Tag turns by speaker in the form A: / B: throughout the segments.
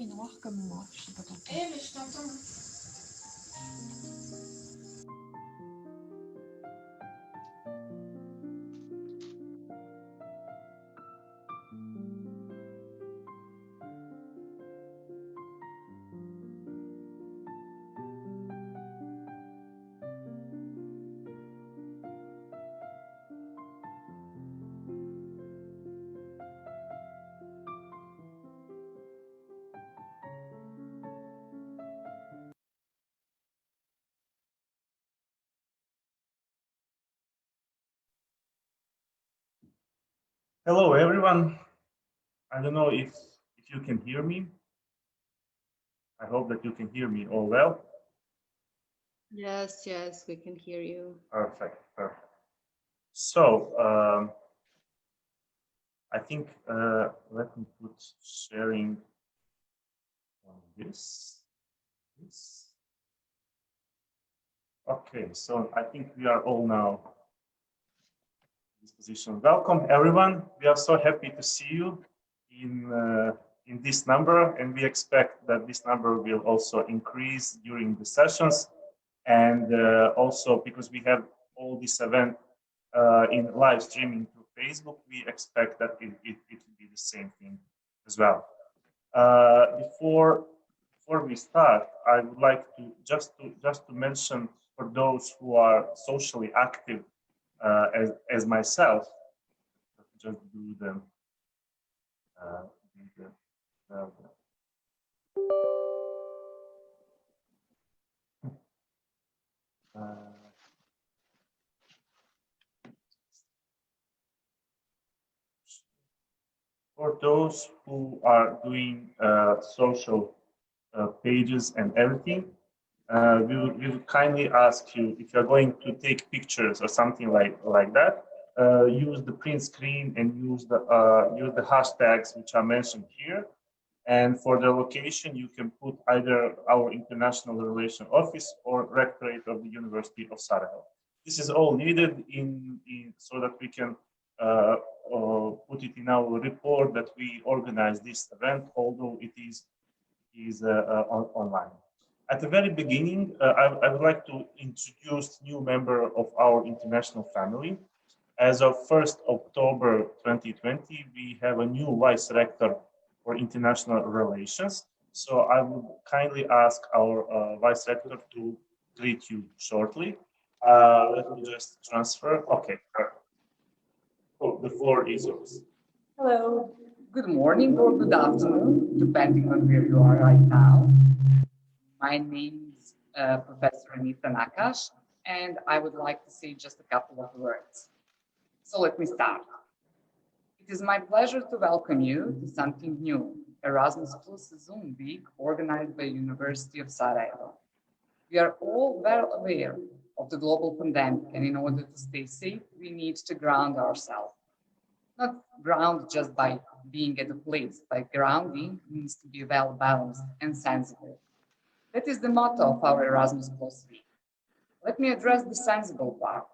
A: noir comme moi, je sais pas t'entendre.
B: Eh, mais je t'entends.
C: Hello, everyone. I don't know if you can hear me. I hope that you can hear me all well.
A: Yes, yes, we can hear you.
C: Perfect, perfect. So I think let me put sharing on this. Okay, so I think we are all now in this position. Welcome, everyone. We are so happy to see you in this number, and we expect that this number will also increase during the sessions, and also because we have all this event in live streaming through Facebook, we expect that it will be the same thing as well. Before we start, I would like to just to mention for those who are socially active as myself, just do them. For those who are doing social pages and everything, we would kindly ask you, if you're going to take pictures or something like that, use the print screen and use the hashtags which are mentioned here. And for the location, you can put either our International Relations Office or Rectorate of the University of Sarajevo. This is all needed so that we can put it in our report that we organize this event, although it is online. At the very beginning, I would like to introduce new member of our international family. As of 1st October 2020, we have a new vice rector for international relations. So I would kindly ask our vice rector to greet you shortly. Let me just transfer. Okay. Oh, the floor is yours.
D: Hello. Good morning or good afternoon, depending on where you are right now. My name is Professor Anita Nakash, and I would like to say just a couple of words. So let me start. It is my pleasure to welcome you to something new, Erasmus Plus Zoom Week, organized by University of Sarajevo. We are all well aware of the global pandemic, and in order to stay safe, we need to ground ourselves. Not ground just by being at a place, but grounding means to be well balanced and sensible. That is the motto of our Erasmus Plus Week. Let me address the sensible part.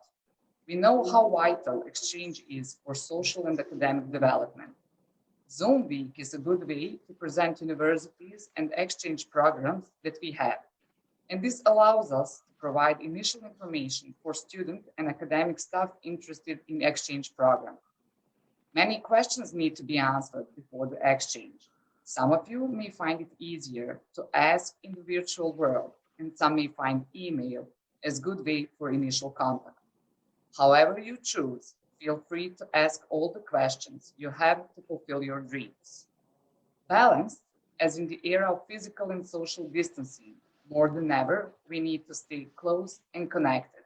D: We know how vital exchange is for social and academic development. Zoom Week is a good way to present universities and exchange programs that we have. And this allows us to provide initial information for student and academic staff interested in exchange program. Many questions need to be answered before the exchange. Some of you may find it easier to ask in the virtual world, and some may find email as a good way for initial contact. However you choose, feel free to ask all the questions you have to fulfill your dreams. Balanced, as in the era of physical and social distancing, more than ever, we need to stay close and connected.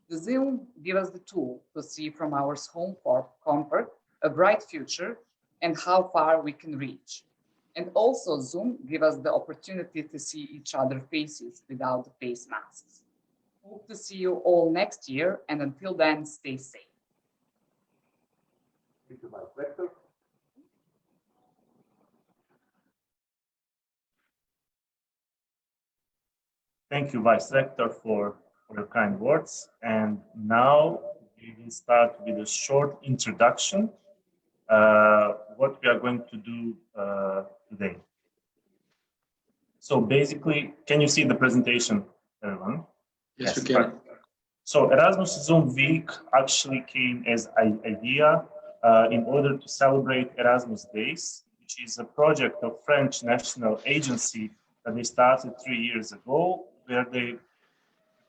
D: The Zoom gives us the tool to see from our home comfort a bright future and how far we can reach. And also Zoom gives us the opportunity to see each other's faces without the face masks. Hope to see you all next year, and until then, stay safe.
C: Thank you, Vice Rector. Thank you, Vice Rector, for your kind words. And now we will start with a short introduction. What we are going to do today. So basically, can you see the presentation, everyone?
B: Yes, we can.
C: Right. So Erasmus Zoom Week actually came as an idea in order to celebrate Erasmus Days, which is a project of French National Agency that they started 3 years ago, where they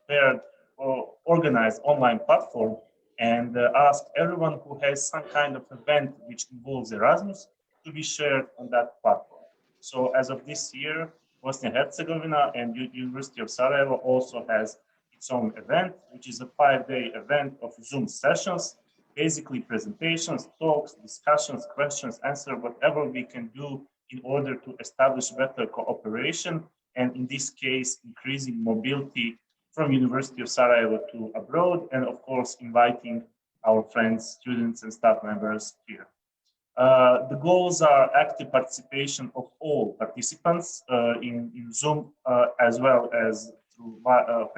C: prepared or organized online platform and asked everyone who has some kind of event which involves Erasmus to be shared on that platform. So as of this year, Bosnia and Herzegovina and University of Sarajevo also has its own event, which is a 5-day event of Zoom sessions, basically presentations, talks, discussions, questions, answer, whatever we can do in order to establish better cooperation, and in this case, increasing mobility from University of Sarajevo to abroad, and of course, inviting our friends, students, and staff members here. The goals are active participation of all participants in Zoom, as well as through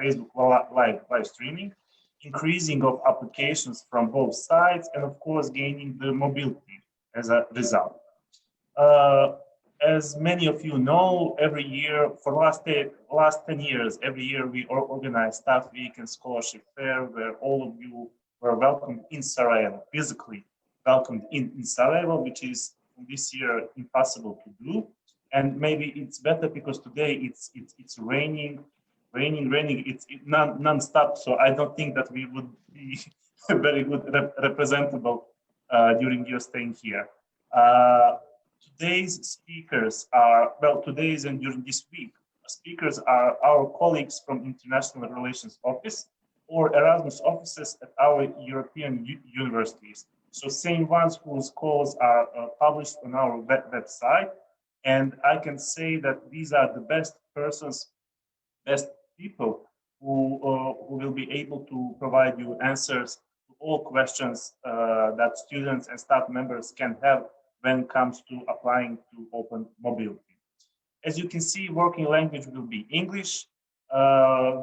C: Facebook live streaming, increasing of applications from both sides, and of course, gaining the mobility as a result. As many of you know, every year for last 10 years, every year we organize Staff Week and Scholarship Fair, where all of you were welcomed in Sarajevo, physically welcomed in Sarajevo, which is this year impossible to do. And maybe it's better because today it's raining, it's non-stop. So I don't think that we would be very good representable during your staying here. Today's speakers are, well, today's and during this week, speakers are our colleagues from International Relations Office or Erasmus offices at our European universities. So same ones whose calls are published on our website. And I can say that these are the best persons, best people who will be able to provide you answers to all questions that students and staff members can have when it comes to applying to open mobility. As you can see, working language will be English.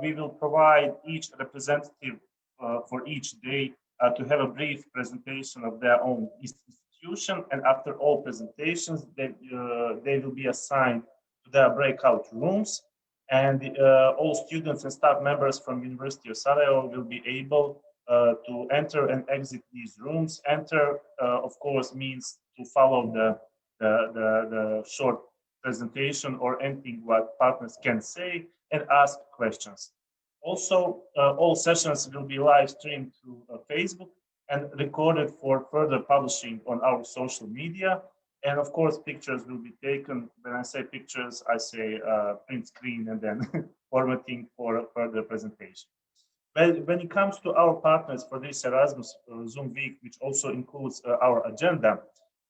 C: We will provide each representative for each day to have a brief presentation of their own institution, and after all presentations, they will be assigned to their breakout rooms, and all students and staff members from University of Sarajevo will be able to enter and exit these rooms. Enter, of course, means to follow the short presentation or anything what partners can say and ask questions. Also, all sessions will be live streamed through Facebook and recorded for further publishing on our social media. And of course, pictures will be taken. When I say pictures, I say print screen and then formatting for further presentation. When it comes to our partners for this Erasmus Zoom Week, which also includes our agenda,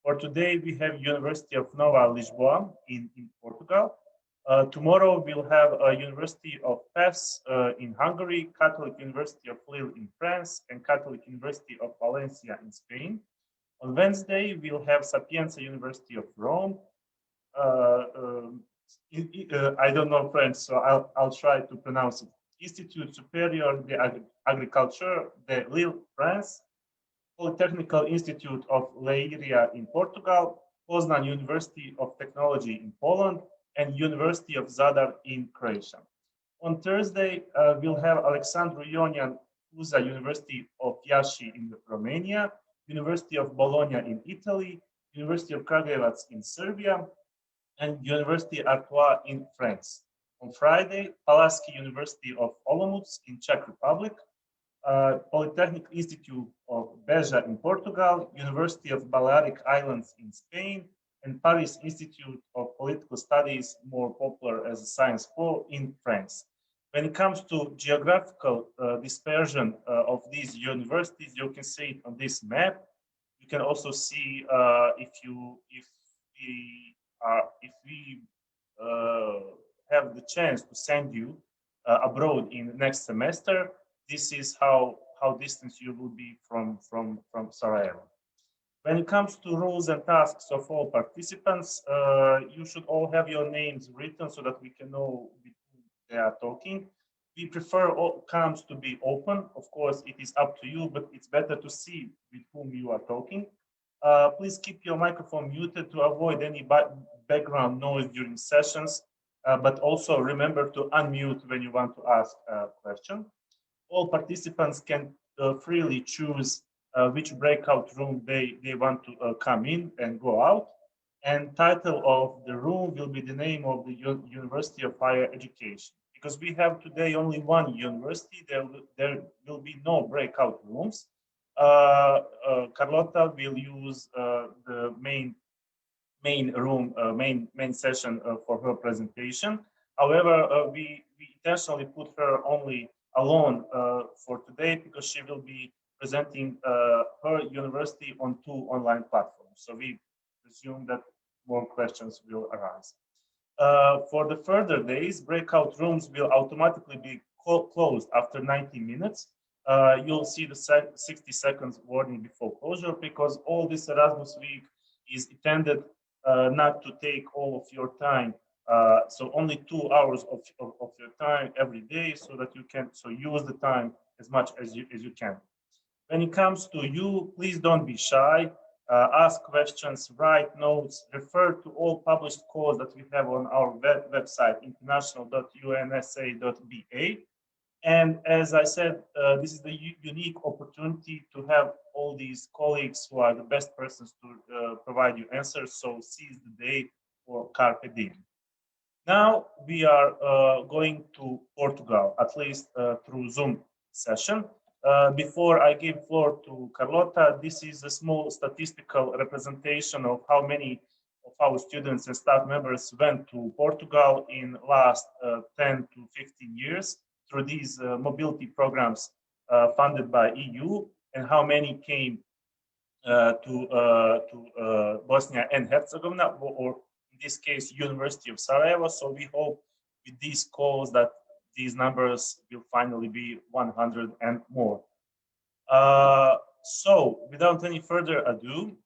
C: for today we have University of Nova Lisboa in Portugal. Tomorrow we'll have University of Fes in Hungary, Catholic University of Lille in France, and Catholic University of Valencia in Spain. On Wednesday, we'll have Sapienza University of Rome. I don't know French, so I'll try to pronounce it. Institut Supérieur d'Agriculture de Lille, France. Polytechnical Institute of Leiria in Portugal. Poznan University of Technology in Poland, and University of Zadar in Croatia. On Thursday, we'll have Alexandru Ionian Cuza University of Iași in Romania, University of Bologna in Italy, University of Kragujevac in Serbia, and University Artois in France. On Friday, Palaski University of Olomouc in Czech Republic, Polytechnic Institute of Beja in Portugal, University of Balearic Islands in Spain, and Paris Institute of Political Studies, more popular as a Science Po, in France. When it comes to geographical dispersion of these universities, you can see it on this map. You can also see if we have the chance to send you abroad in next semester, this is how distant you will be from Sarajevo. When it comes to roles and tasks of all participants, you should all have your names written so that we can know with whom they are talking. We prefer all cams to be open. Of course, it is up to you, but it's better to see with whom you are talking. Please keep your microphone muted to avoid any background noise during sessions. but also remember to unmute when you want to ask a question. All participants can freely choose which breakout room they want to come in and go out. And title of the room will be the name of the University of Higher Education. Because we have today only one university, there will be no breakout rooms. Carlota will use the main room, main session for her presentation. However, we intentionally put her only alone for today because she will be presenting her university on 2 online platforms. So we presume that more questions will arise. For the further days, breakout rooms will automatically be closed after 90 minutes. You'll see the 60 seconds warning before closure because all this Erasmus week is intended not to take all of your time. So only 2 hours of your time every day so that you can use the time as much as you can. When it comes to you, please don't be shy. Ask questions, write notes, refer to all published codes that we have on our website, international.unsa.ba. And as I said, this is the unique opportunity to have all these colleagues who are the best persons to provide you answers. So seize the day for Carpe Diem. Now we are going to Portugal, at least through Zoom session. Before I give floor to Carlota, this is a small statistical representation of how many of our students and staff members went to Portugal in last 10 to 15 years through these mobility programs funded by EU, and how many came to Bosnia and Herzegovina, or in this case, University of Sarajevo. So we hope with these calls that these numbers will finally be 100 and more. So without any further ado,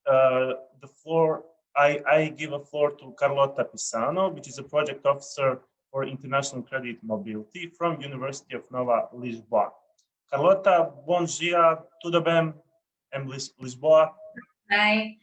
C: I give a floor to Carlota Pisano, which is a project officer for International Credit Mobility from University of Nova Lisboa. Carlota, bom dia, tudo bem em Lisboa?
B: Hi,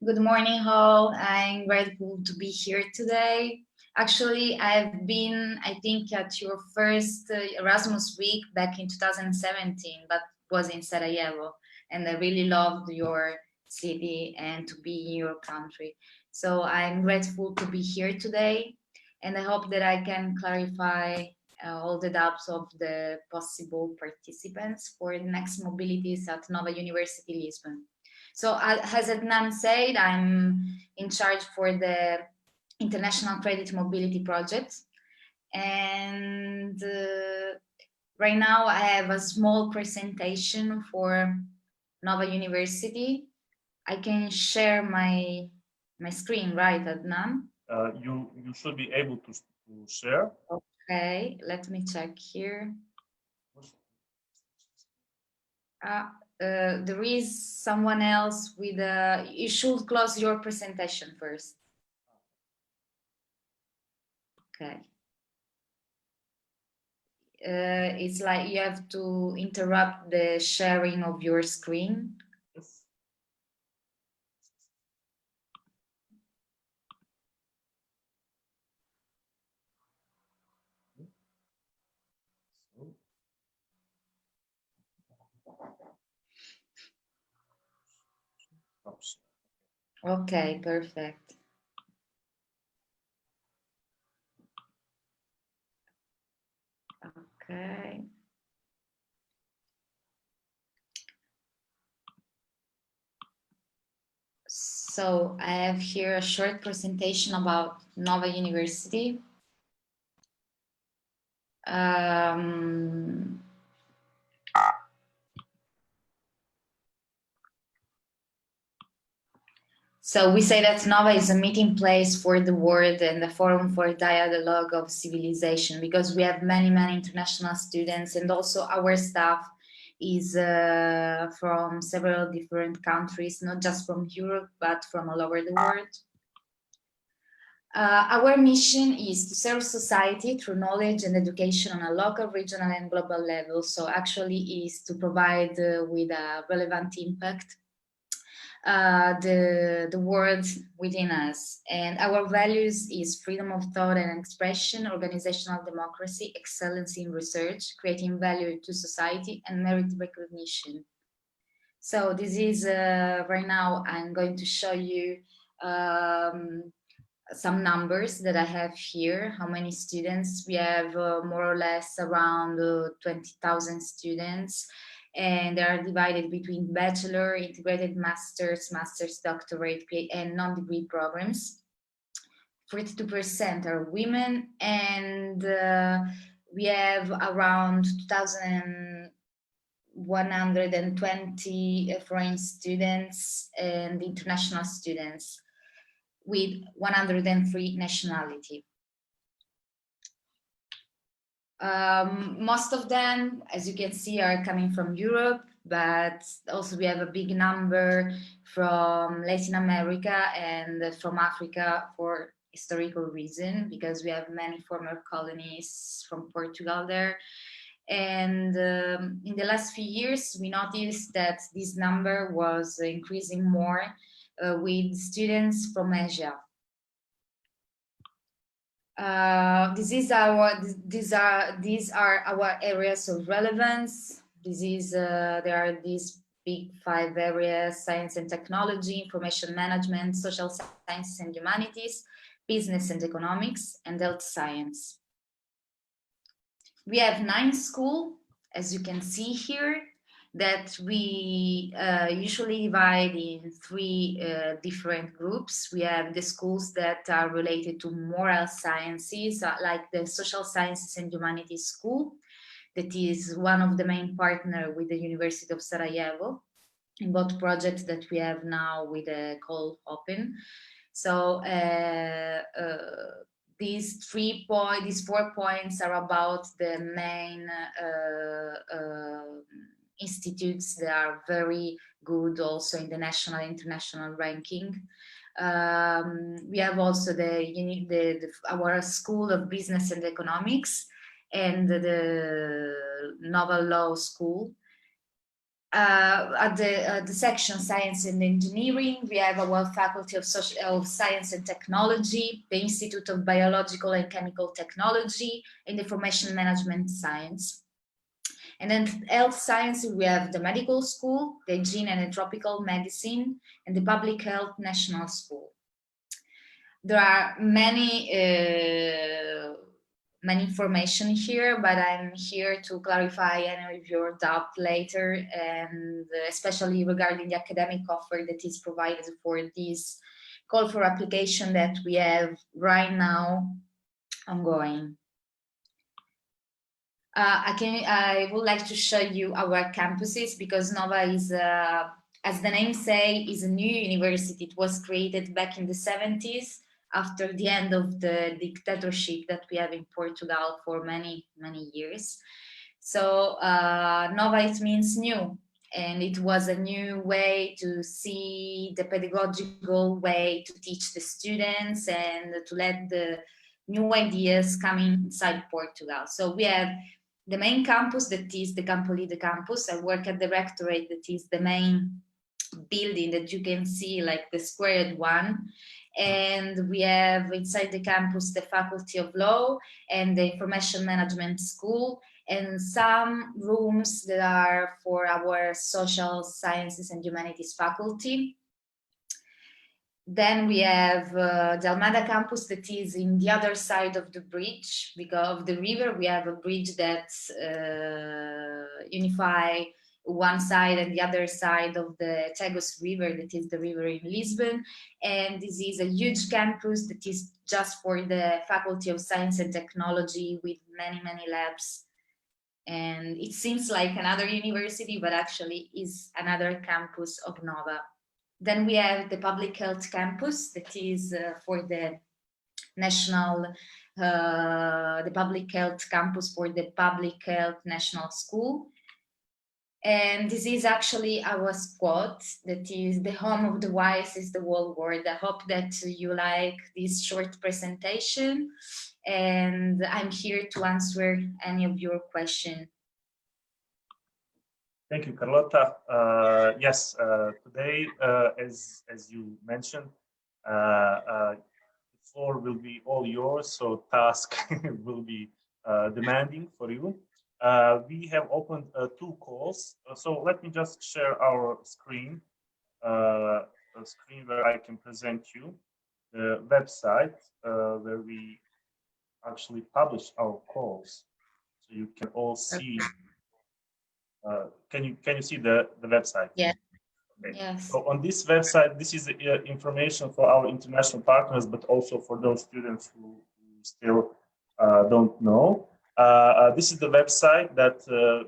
B: good morning all. I'm grateful to be here today. Actually, I've been, I think, at your first Erasmus week back in 2017, but was in Sarajevo, and I really loved your city and to be in your country. So I'm grateful to be here today, and I hope that I can clarify all the doubts of the possible participants for the next mobilities at Nova University Lisbon. So as Adnan said, I'm in charge for the International Credit Mobility Project. And right now I have a small presentation for Nova University. I can share my screen, right, Adnan?
C: You should be able to share.
B: Okay, let me check here. There is someone else with you should close your presentation first. Okay. It's like you have to interrupt the sharing of your screen.
C: Yes.
B: Okay, perfect. Okay. So I have here a short presentation about Nova University. So we say that Nova is a meeting place for the world and a forum for dialogue of civilization, because we have many international students, and also our staff is from several different countries, not just from Europe, but from all over the world. Our mission is to serve society through knowledge and education on a local, regional, and global level. So actually is to provide with a relevant impact. the world within us. And our values is freedom of thought and expression, organizational democracy, excellence in research, creating value to society, and merit recognition. So this is, right now, I'm going to show you some numbers that I have here, how many students. We have more or less around 20,000 students, and they are divided between bachelor, integrated master's, doctorate, and non-degree programs. 42% are women, and we have around 2,120 foreign students and international students with 103 nationality. Most of them, as you can see, are coming from Europe, but also we have a big number from Latin America and from Africa for historical reason, because we have many former colonies from Portugal there. And in the last few years, we noticed that this number was increasing more with students from Asia. These are our areas of relevance. There are these big 5 areas: science and technology, information management, social sciences and humanities, business and economics, and health science. We have 9 schools, as you can see here, that we usually divide in 3 different groups. We have the schools that are related to moral sciences, like the social sciences and humanities school, that is one of the main partners with the University of Sarajevo in both projects that we have now with the call open. So these 4 points are about the main institutes that are very good also in the national and international ranking. We have also our School of Business and Economics and the Novel Law School. At the section Science and Engineering, we have our Faculty of Science and Technology, the Institute of Biological and Chemical Technology, and Information Management Science. And then health science, we have the medical school, the gene and tropical medicine, and the public health national school. There are many information here, but I'm here to clarify any of your doubt later, and especially regarding the academic offer that is provided for this call for application that we have right now ongoing. I would like to show you our campuses, because Nova is, as the name say, is a new university. It was created back in the 70s after the end of the dictatorship that we have in Portugal for many, many years. So Nova, it means new, and it was a new way to see the pedagogical way to teach the students and to let the new ideas come inside Portugal. So we have the main campus, that is the Campolide campus. I work at the rectorate, that is the main building that you can see, like the squared one. And we have inside the campus the Faculty of Law and the Information Management School, and some rooms that are for our Social Sciences and Humanities faculty. Then we have the Almada campus, that is in the other side of the bridge, because of the river. We have a bridge that unify one side and the other side of the Tagus River, that is the river in Lisbon. And this is a huge campus that is just for the Faculty of Science and Technology, with many, many labs. And it seems like another university, but actually is another campus of Nova. Then we have the Public Health campus, that is for the national, the Public Health campus for the Public Health National School. And this is actually our squad, that is the home of the wise is the whole world. I hope that you like this short presentation, and I'm here to answer any of your questions.
C: Thank you, Carlota. Yes, today, as you mentioned, the floor will be all yours, so task will be demanding for you. We have opened two calls, so let me just share our screen, a screen where I can present you the website where we actually publish our calls, so you can all see. Can you see the website?
B: Yeah.
C: Okay.
B: Yes.
C: So on this website, this is the information for our international partners, but also for those students who still don't know. This is the website that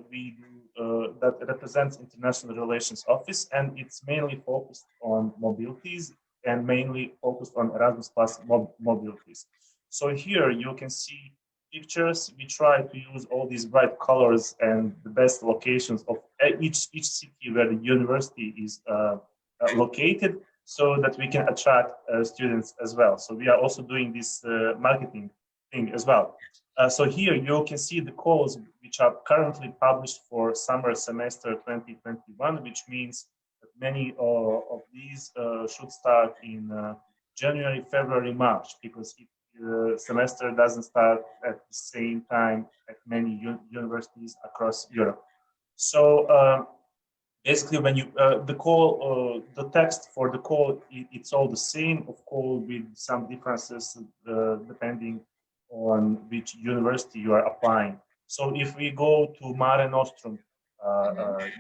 C: we do, that represents International Relations Office, and it's mainly focused on mobilities and mainly focused on Erasmus Plus mobilities. So here you can see pictures. We try to use all these bright colors and the best locations of each city where the university is located, so that we can attract students as well. So we are also doing this marketing thing as well. So here you can see the calls which are currently published for summer semester 2021, which means that many of these should start in January, February, March, because the semester doesn't start at the same time at many universities across Europe. So basically, when you the text for the call, it's all the same, of course, with some differences depending on which university you are applying. So if we go to Mare Nostrum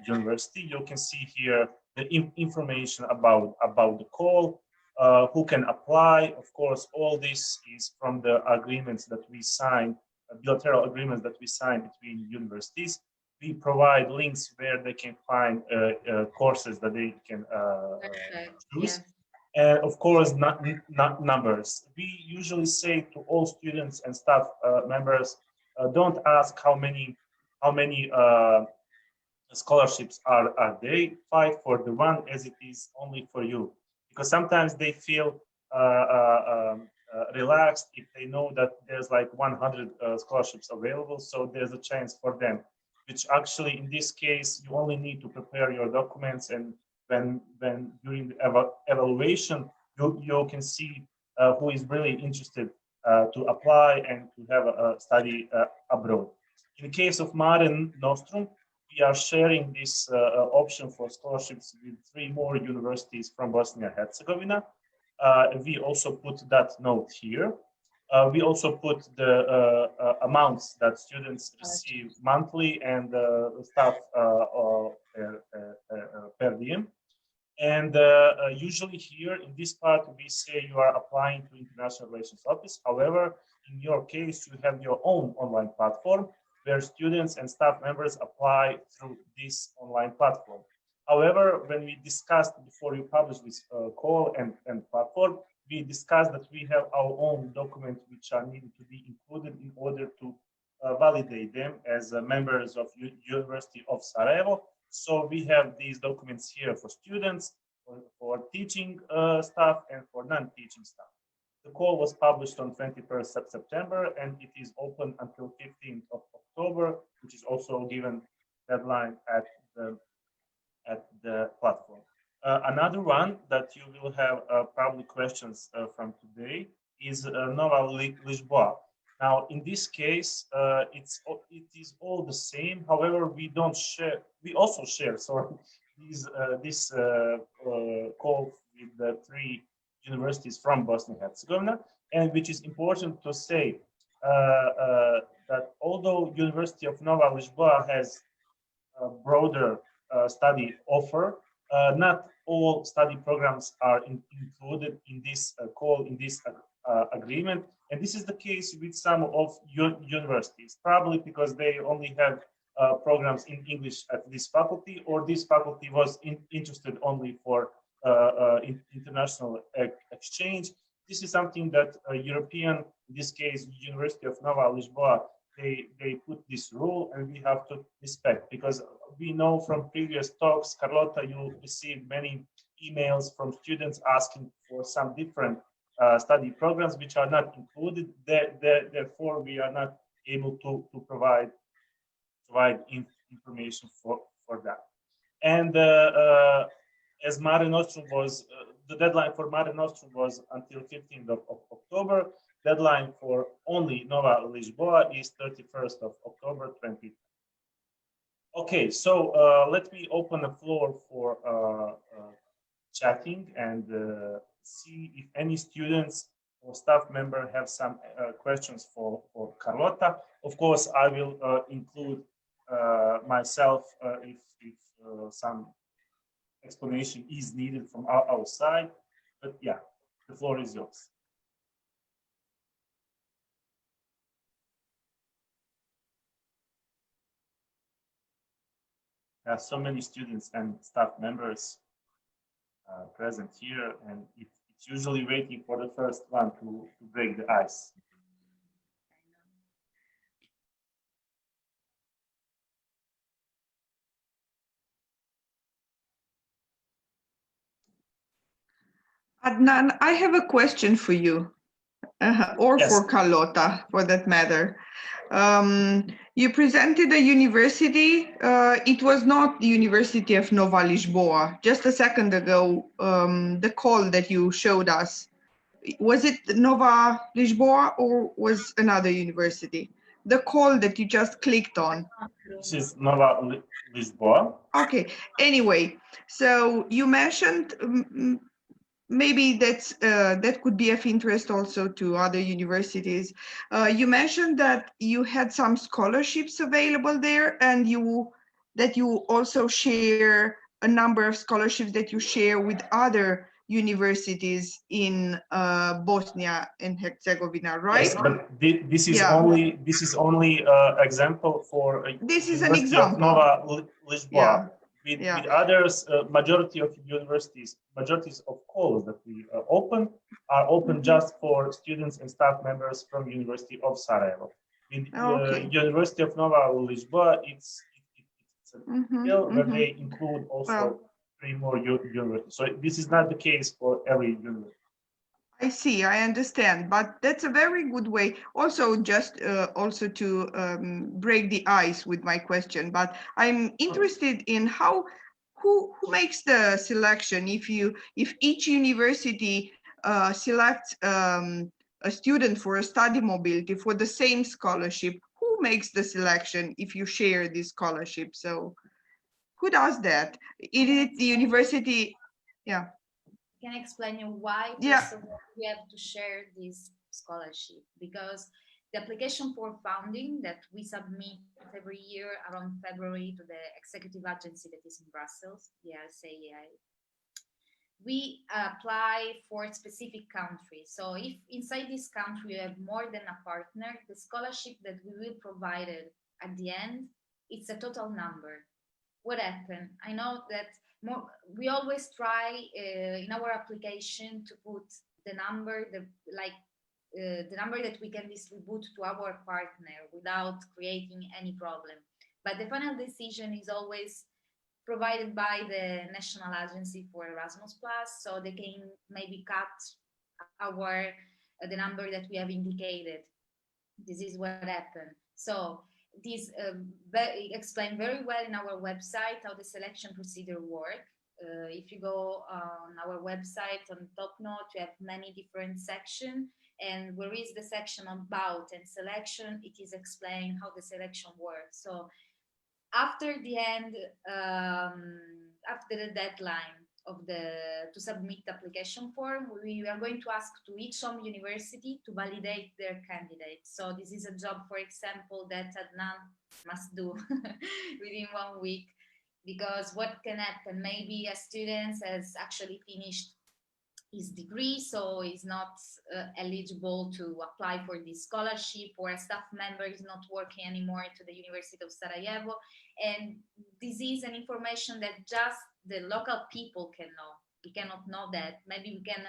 C: University, you can see here the information about the call. Who can apply? Of course, all this is from the agreements that we sign, bilateral agreements that we sign between universities. We provide links where they can find courses that they can choose.
B: Yeah.
C: And of course, not numbers. We usually say to all students and staff members, don't ask how many scholarships are they. Fight for the one as it is only for you, because sometimes they feel relaxed if they know that there's like 100 scholarships available, so there's a chance for them, which actually in this case you only need to prepare your documents, and when during the evaluation you can see who is really interested to apply and to have a study abroad. In the case of Mare Nostrum, we are sharing this option for scholarships with 3 more universities from Bosnia and Herzegovina. We also put that note here. We also put the amounts that students receive monthly and staff per diem. And usually here in this part, we say you are applying to International Relations Office. However, in your case, you have your own online platform where students and staff members apply through this online platform. However, when we discussed before you publish this call and platform, we discussed that we have our own documents which are needed to be included in order to validate them as members of University of Sarajevo. So we have these documents here for students, for teaching staff, and for non-teaching staff. The call was published on 21st September, and it is open until 15th of October, which is also given deadline at the platform. Another one that you will have probably questions from today is Nova Lisboa. Now, in this case, it is all the same. However, we don't share. We also share. Sorry, this call with the 3 universities from Bosnia and Herzegovina, and which is important to say that although University of Nova Lisboa has a broader study offer, not all study programs are included in this call, in this agreement. And this is the case with some of universities, probably because they only have programs in English at this faculty, or this faculty was interested only for international exchange. This is something that European, in this case, University of Nova Lisboa, they put this rule, and we have to respect, because we know from previous talks, Carlota, you received many emails from students asking for some different study programs which are not included. Therefore, we are not able to provide information for that. And as Mare Nostrum was, the deadline for Mare Nostrum was until 15th of October. Deadline for only Nova Lisboa is 31st of October 2020. Okay, so let me open the floor for chatting and see if any students or staff member have some questions for Carlota. Of course, I will include myself if some explanation is needed from our side. But yeah, the floor is yours. There are so many students and staff members present here, and it's usually waiting for the first one to break the ice.
E: Adnan, I have a question for you, or
C: Yes.
E: for Carlota, for that matter. You presented a university. It was not the University of Nova Lisboa. Just a second ago, the call that you showed us, was it Nova Lisboa or was another university? The call that you just clicked on.
C: This is Nova Lisboa.
E: Okay. Anyway, so you mentioned maybe that could be of interest also to other universities. You mentioned that you had some scholarships available there, and that you also share a number of scholarships that you share with other universities in Bosnia and Herzegovina, right?
C: Yes, but this is
E: Yeah.
C: only example for
E: This is an
C: University of
E: example.
C: Nova Lisboa.
E: Yeah.
C: With,
E: Yeah.
C: with others, majorities of calls that we open are open just for students and staff members from University of Sarajevo. With
E: Okay.
C: University of Nova Lisboa, it's a deal where they include also
E: Well,
C: 3 more universities. So this is not the case for every university.
E: I see, I understand, but that's a very good way. Also, just also to break the ice with my question, but I'm interested in who makes the selection. If each university selects a student for a study mobility for the same scholarship, who makes the selection if you share this scholarship? So, who does that? Is it the university? Yeah.
B: Can I explain you why
E: Yeah.
B: first of all we have to share this scholarship? Because the application for funding that we submit every year around February to the executive agency that is in Brussels, the UNSA, we apply for a specific country. So if inside this country you have more than a partner, the scholarship that we will provide at the end, it's a total number. What happened? I know that we always try in our application to put the number, the number that we can distribute to our partner without creating any problem. But the final decision is always provided by the National Agency for Erasmus Plus, so they can maybe cut the number that we have indicated. This is what happened. So this explained very well in our website how the selection procedure work. If you go on our website on top note, you have many different sections, and where is the section about and selection, it is explained how the selection works. So after the end, after the deadline to submit the application form, we are going to ask to each home university to validate their candidates. So this is a job, for example, that Adnan must do within 1 week, because what can happen? Maybe a student has actually finished his degree, so is not eligible to apply for this scholarship, or a staff member is not working anymore to the University of Sarajevo. And this is an information that just the local people can know. We cannot know that. Maybe we can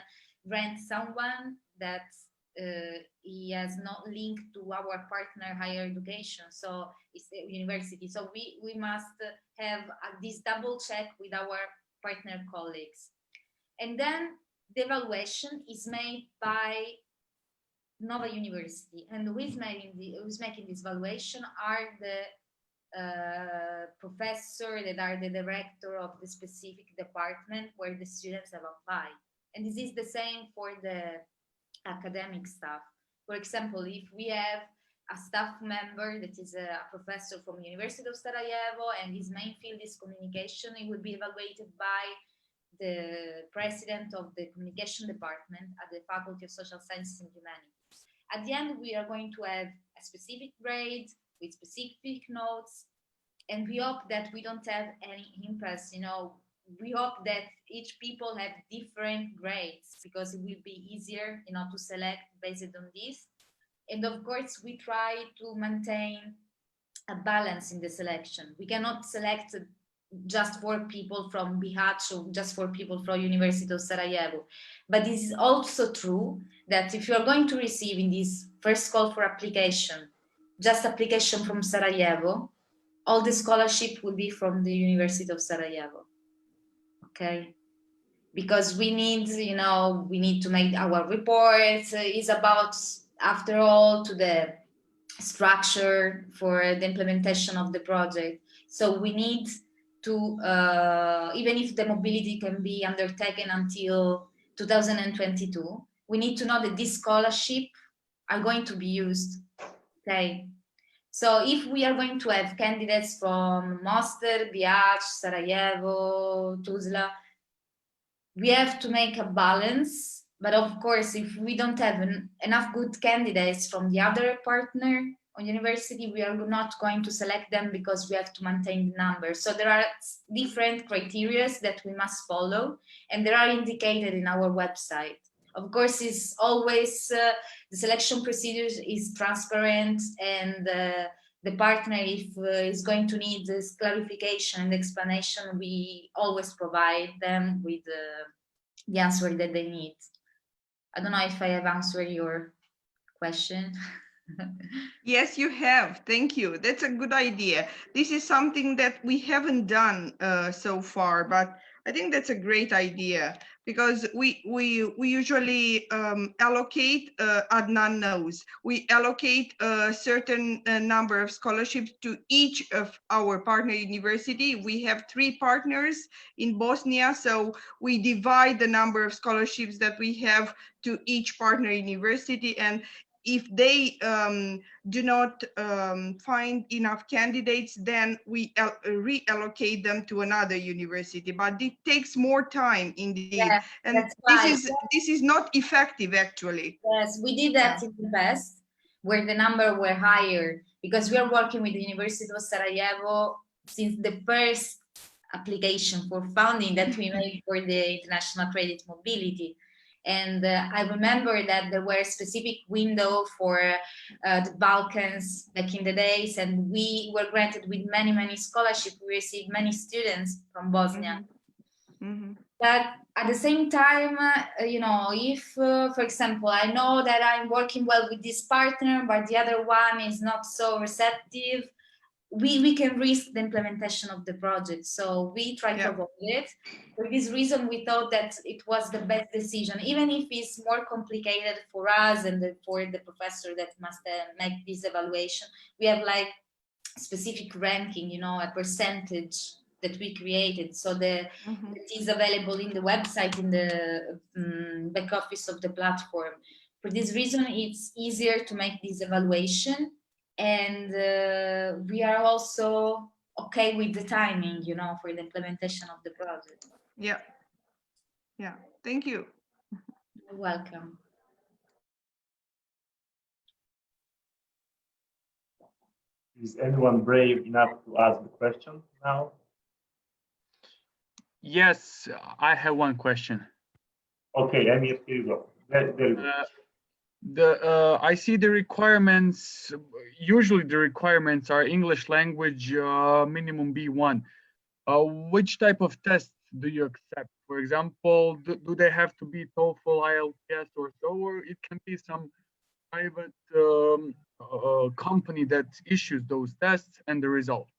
B: rent someone that he has not linked to our partner higher education, so it's the university. So we must have this double check with our partner colleagues. And then the evaluation is made by Nova University, and who is making this evaluation are the professor that are the director of the specific department where the students have applied. And this is the same for the academic staff. For example, if we have a staff member that is a professor from University of Sarajevo and his main field is communication, it will be evaluated by the president of the communication department at the Faculty of Social Sciences and Humanities. At the end, we are going to have a specific grade with specific notes, and we hope that we don't have any impasse, you know. We hope that each people have different grades because it will be easier, you know, to select based on this. And of course, we try to maintain a balance in the selection. We cannot select just 4 people from Bihać or just 4 people from University of Sarajevo. But this is also true that if you are going to receive in this first call for application, just application from Sarajevo, all the scholarship will be from the University of Sarajevo. Okay? Because we need, you know, we need to make our report. It's about, after all, to the structure for the implementation of the project. So we need to, even if the mobility can be undertaken until 2022, we need to know that this scholarship are going to be used. Okay. So if we are going to have candidates from Mostar, Bihać, Sarajevo, Tuzla, we have to make a balance. But of course, if we don't have enough good candidates from the other partner on university, we are not going to select them because we have to maintain the number. So there are different criteria that we must follow, and they are indicated in our website. Of course, it's always the selection procedures is transparent, and the partner, if is going to need this clarification and explanation, we always provide them with the answer that they need. I don't know if I have answered your question.
E: Yes, you have. Thank you. That's a good idea. This is something that we haven't done so far, but I think that's a great idea because we usually allocate, Adnan knows, we allocate a certain number of scholarships to each of our partner university. We have 3 partners in Bosnia, so we divide the number of scholarships that we have to each partner university, and if they do not find enough candidates, then we reallocate them to another university. But it takes more time indeed,
B: Yeah,
E: and this is not effective actually.
B: Yes, we did that in the past, where the number were higher, because we are working with the University of Sarajevo since the first application for funding that we made for the International Credit Mobility. And I remember that there were a specific window for the Balkans back in the days, and we were granted with many scholarships. We received many students from Bosnia.
E: Mm-hmm.
B: But at the same time, you know, if, for example, I know that I'm working well with this partner, but the other one is not so receptive, we can risk the implementation of the project. So we try to avoid it. For this reason, we thought that it was the best decision, even if it's more complicated for us and for the professor that must make this evaluation. We have like specific ranking, you know, a percentage that we created. So it is available in the website, in the back office of the platform. For this reason, it's easier to make this evaluation. And we are also okay with the timing, you know, for the implementation of the project.
E: Yeah. Thank you.
B: You're welcome.
C: Is anyone brave enough to ask the question now?
F: Yes, I have one question.
C: Okay, Emir, here you go. There you go.
F: I see the requirements. Usually, the requirements are English language minimum B1. Which type of tests do you accept? For example, do they have to be TOEFL, IELTS, or so, or it can be some private company that issues those tests and the results?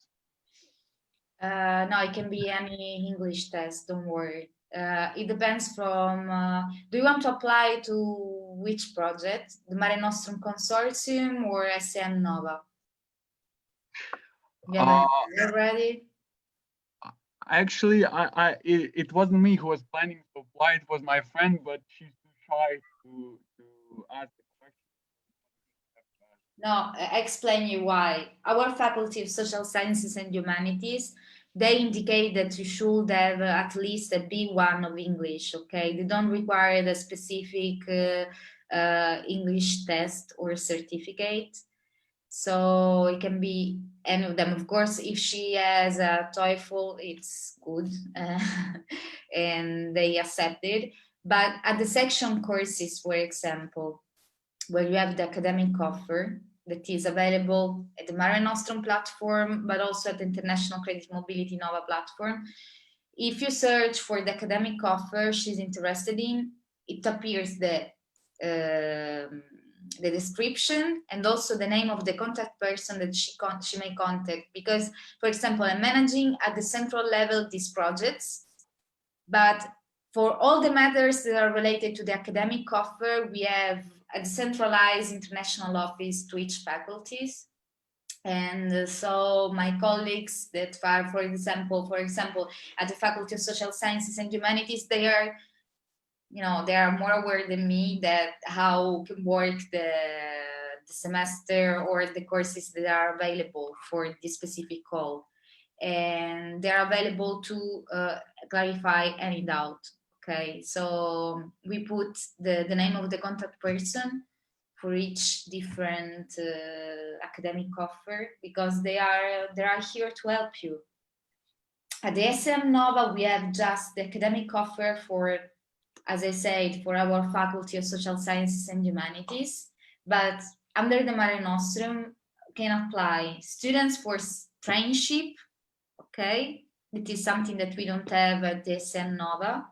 B: No, it can be any English test. Don't worry. It depends from. Do you want to apply to which project? The Mare Nostrum Consortium or SM Nova? You have an idea already?
F: Actually, it wasn't me who was planning to apply. It was my friend, but she's too shy to ask the question.
B: No, I explain you why. Our Faculty of Social Sciences and Humanities, they indicate that you should have at least a B1 of English, okay? They don't require the specific English test or certificate. So it can be any of them. Of course, if she has a TOEFL, it's good and they accept it. But at the section courses, for example, where you have the academic offer that is available at the Mare Nostrum platform, but also at the International Credit Mobility Nova platform. If you search for the academic offer she's interested in, it appears the description and also the name of the contact person that she may contact. Because, for example, I'm managing at the central level these projects, but for all the matters that are related to the academic offer, we have a decentralized international office to each faculties. And so my colleagues that are, for example, at the Faculty of Social Sciences and Humanities, they are more aware than me that how can work the semester or the courses that are available for this specific call. And they're available to clarify any doubt. Okay, so we put the name of the contact person for each different academic offer, because they are here to help you. At the SM Nova, we have just the academic offer for, as I said, for our Faculty of Social Sciences and Humanities, but under the Mare Nostrum can apply students for traineeship, okay? It is something that we don't have at the SM Nova,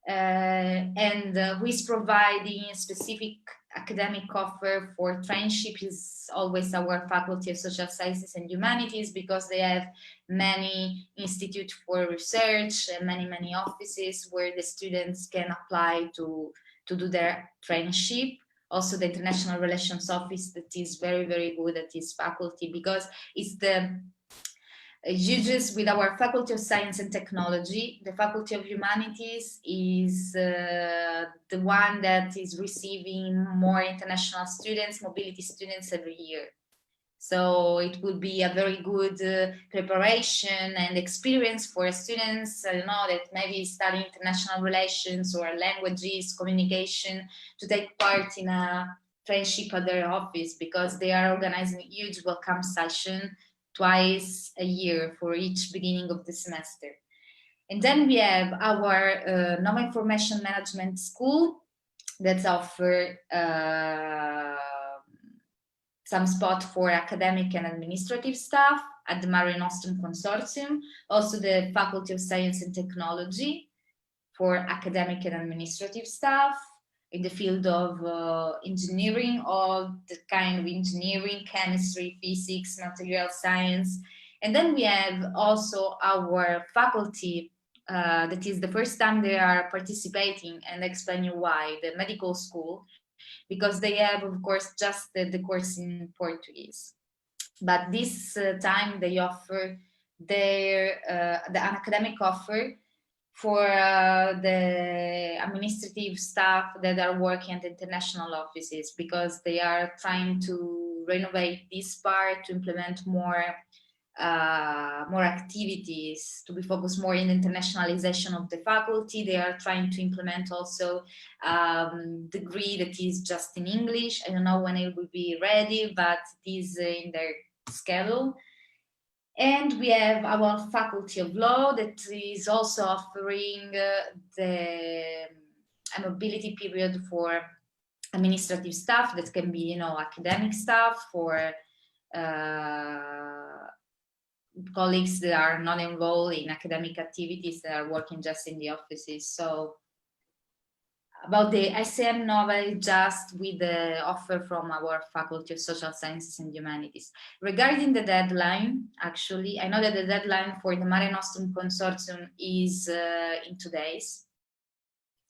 B: and who is providing a specific academic offer for traineeship is always our Faculty of Social Sciences and Humanities, because they have many institutes for research and many offices where the students can apply to do their traineeship. Also the International Relations Office, that is very good at this faculty, because it's the uses with our Faculty of Science and Technology. The Faculty of Humanities is the one that is receiving more international students, mobility students every year. So it would be a very good preparation and experience for students, I don't know, that maybe study international relations or languages, communication, to take part in a traineeship at their office, because they are organizing a huge welcome session twice a year for each beginning of the semester. And then we have our Nova Information Management School that offer some spot for academic and administrative staff at the Mare Nostrum Consortium, also the Faculty of Science and Technology for academic and administrative staff in the field of engineering, all the kind of engineering, chemistry, physics, material science. And then we have also our faculty, that is the first time they are participating, and I explain you why, the medical school, because they have, of course, just the course in Portuguese. But this time they offer an academic offer for the administrative staff that are working at international offices, because they are trying to renovate this part, to implement more activities, to be focused more in internationalization of the faculty. They are trying to implement also degree that is just in English. I don't know when it will be ready, but it is in their schedule. And we have our Faculty of Law that is also offering a mobility period for administrative staff that can be, academic staff, for colleagues that are not enrolled in academic activities, that are working just in the offices. So about the ICM Nova, just with the offer from our Faculty of Social Sciences and Humanities. Regarding the deadline, actually, I know that the deadline for the Mare Nostrum Consortium is in 2 days.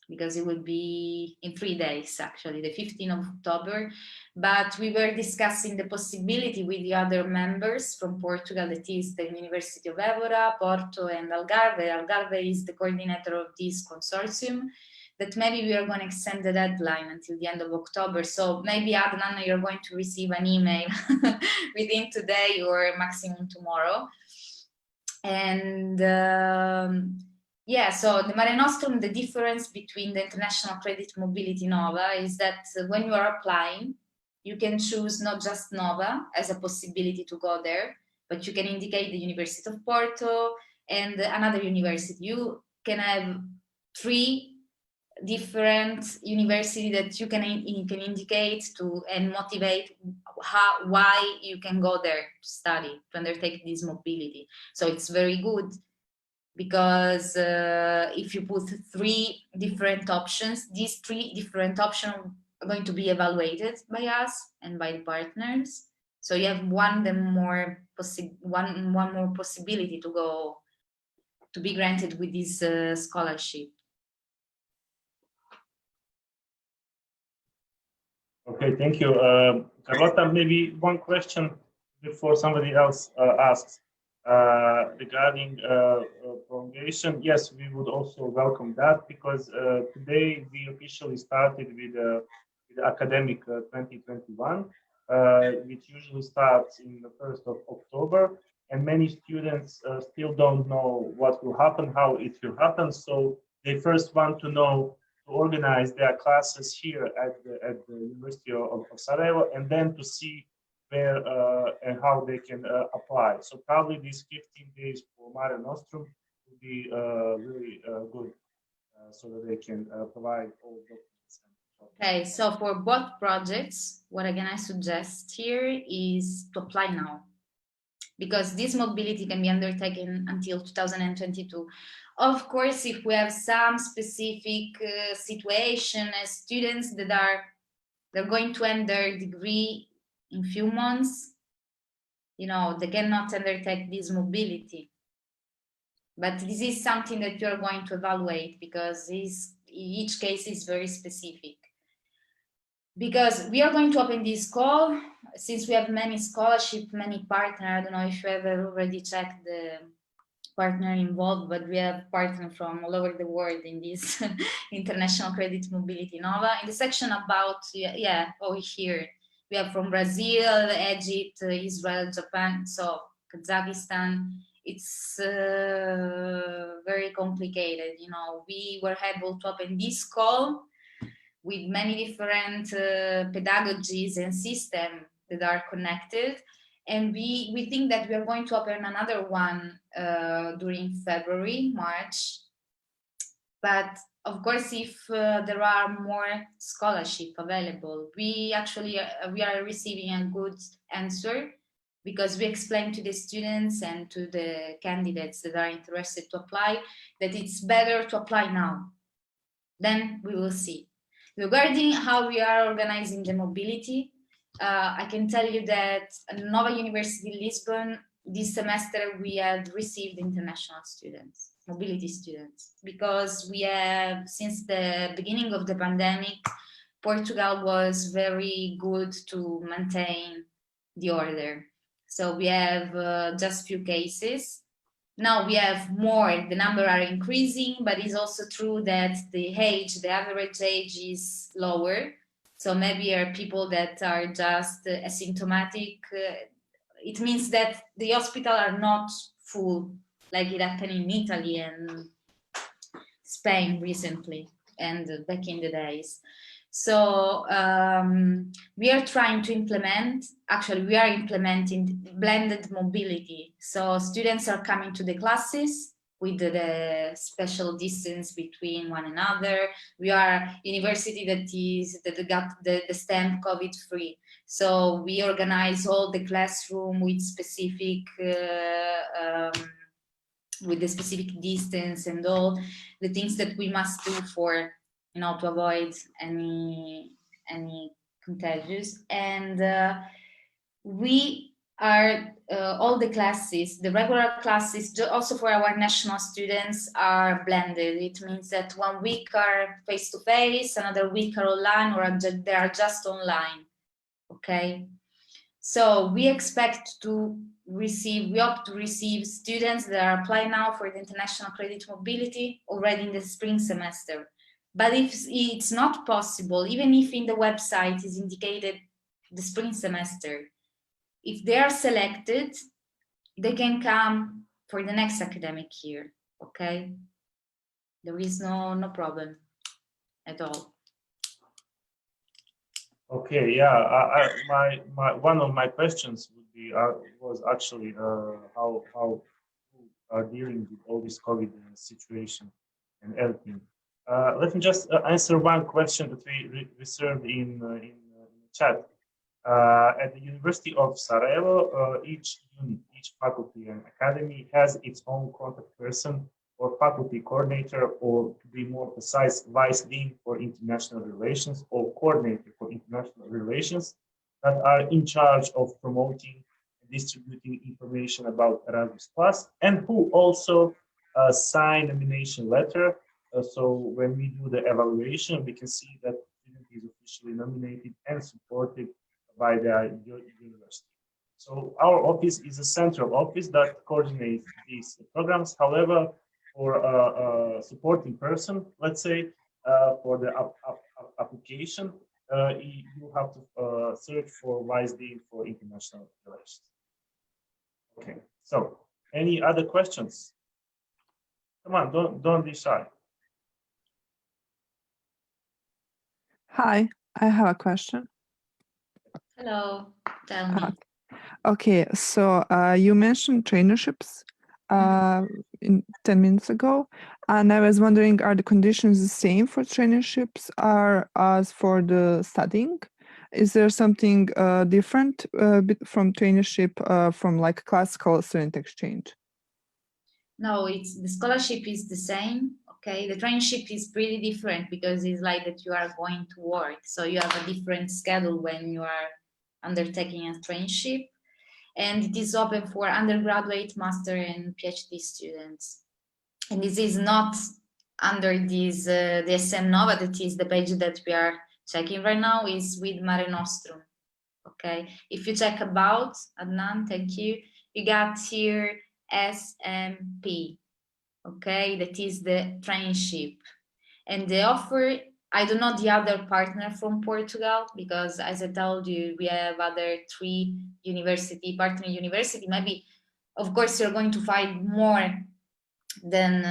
B: because it will be in 3 days, actually, the 15th of October. But we were discussing the possibility with the other members from Portugal, that is the University of Évora, Porto, and Algarve. Algarve is the coordinator of this consortium, that maybe we are going to extend the deadline until the end of October. So maybe, Adnan, you're going to receive an email within today or maximum tomorrow. And yeah, so the Mare Nostrum, the difference between the International Credit Mobility Nova is that when you are applying, you can choose not just Nova as a possibility to go there, but you can indicate the University of Porto and another university. You can have 3 different university that you can indicate to and motivate why you can go there to study, to undertake this mobility. So it's very good, because if you put 3 different options, these 3 different options are going to be evaluated by us and by the partners. So you have one more possibility to go to be granted with this scholarship.
C: Okay, thank you. Carlotta, maybe one question before somebody else asks regarding prolongation. Yes, we would also welcome that, because today we officially started with the academic 2021, which usually starts in the 1st of October, and many students still don't know what will happen, how it will happen. So they first want to know to organize their classes here at the University of Sarajevo, and then to see where and how they can apply. So probably these 15 days for Mare Nostrum will be really good, so that they can provide all documents.
B: Okay, so for both projects, what again I suggest here is to apply now, because this mobility can be undertaken until 2022. Of course, if we have some specific situation as students that they're going to end their degree in few months, you know, they cannot undertake this mobility. But this is something that you're going to evaluate, because each case is very specific. Because we are going to open this call, since we have many scholarships, many partners. I don't know if you have already checked the partner involved, but we have partners from all over the world in this International Credit Mobility Nova. In the section about, over here, we have from Brazil, Egypt, Israel, Japan, so Kazakhstan. It's very complicated. You know, we were able to open this call with many different pedagogies and systems that are connected. And we think that we are going to open another one during February, March. But of course, if there are more scholarships available, we are receiving a good answer, because we explained to the students and to the candidates that are interested to apply that it's better to apply now. Then we will see. Regarding how we are organizing the mobility, I can tell you that at Nova University Lisbon, this semester we have received international students, mobility students, because we have, since the beginning of the pandemic, Portugal was very good to maintain the order. So we have just few cases. Now we have more, the number are increasing, but it's also true that the average age is lower. So maybe are people that are just asymptomatic. It means that the hospital are not full, like it happened in Italy and Spain recently and back in the days. So we are trying to implement, actually we are implementing blended mobility. So students are coming to the classes with the special distance between one another. We are university that got the stamp COVID free. So we organize all the classroom with specific with the specific distance and all the things that we must do for, you know, to avoid any contagious. And we are all the classes, the regular classes, also for our national students, are blended. It means that 1 week are face-to-face, another week are online, or they are just online, okay? So we expect to receive, we hope to receive students that are applying now for the International Credit Mobility already in the spring semester. But if it's not possible, even if in the website is indicated the spring semester, if they are selected, they can come for the next academic year, okay? There is no problem at all.
C: Okay, yeah. One of my questions would be was actually how you are dealing with all this COVID situation and everything. Let me just answer one question that we reserved in the chat. At the University of Sarajevo, each unit, each faculty and academy has its own contact person or faculty coordinator, or to be more precise, vice dean for international relations or coordinator for international relations, that are in charge of promoting and distributing information about Erasmus Plus, and who also sign a nomination letter. So when we do the evaluation, we can see that the student is officially nominated and supported by the university. So our office is a central office that coordinates these programs. However, for a supporting person, let's say, for the application, you have to search for Vice Dean for International Relations. Okay, so any other questions? Come on, don't be shy.
G: Hi, I have a question.
B: Hello, tell me.
G: Okay, so you mentioned traineeships in 10 minutes ago, and I was wondering, are the conditions the same for traineeships as for the studying? Is there something different from traineeship from like classical student exchange?
B: No, the scholarship is the same. Okay, the traineeship is pretty different because it's like that you are going to work. So you have a different schedule when you are undertaking a traineeship. And it is open for undergraduate, master, and PhD students. And this is not under this the SM Nova, that is the page that we are checking right now, is with Mare Nostrum. Okay, if you check about, Adnan, thank you, you got here SMP. Okay, that is the traineeship. And the offer, I don't know the other partner from Portugal, because as I told you, we have other 3 partner university. Maybe, of course, you're going to find more than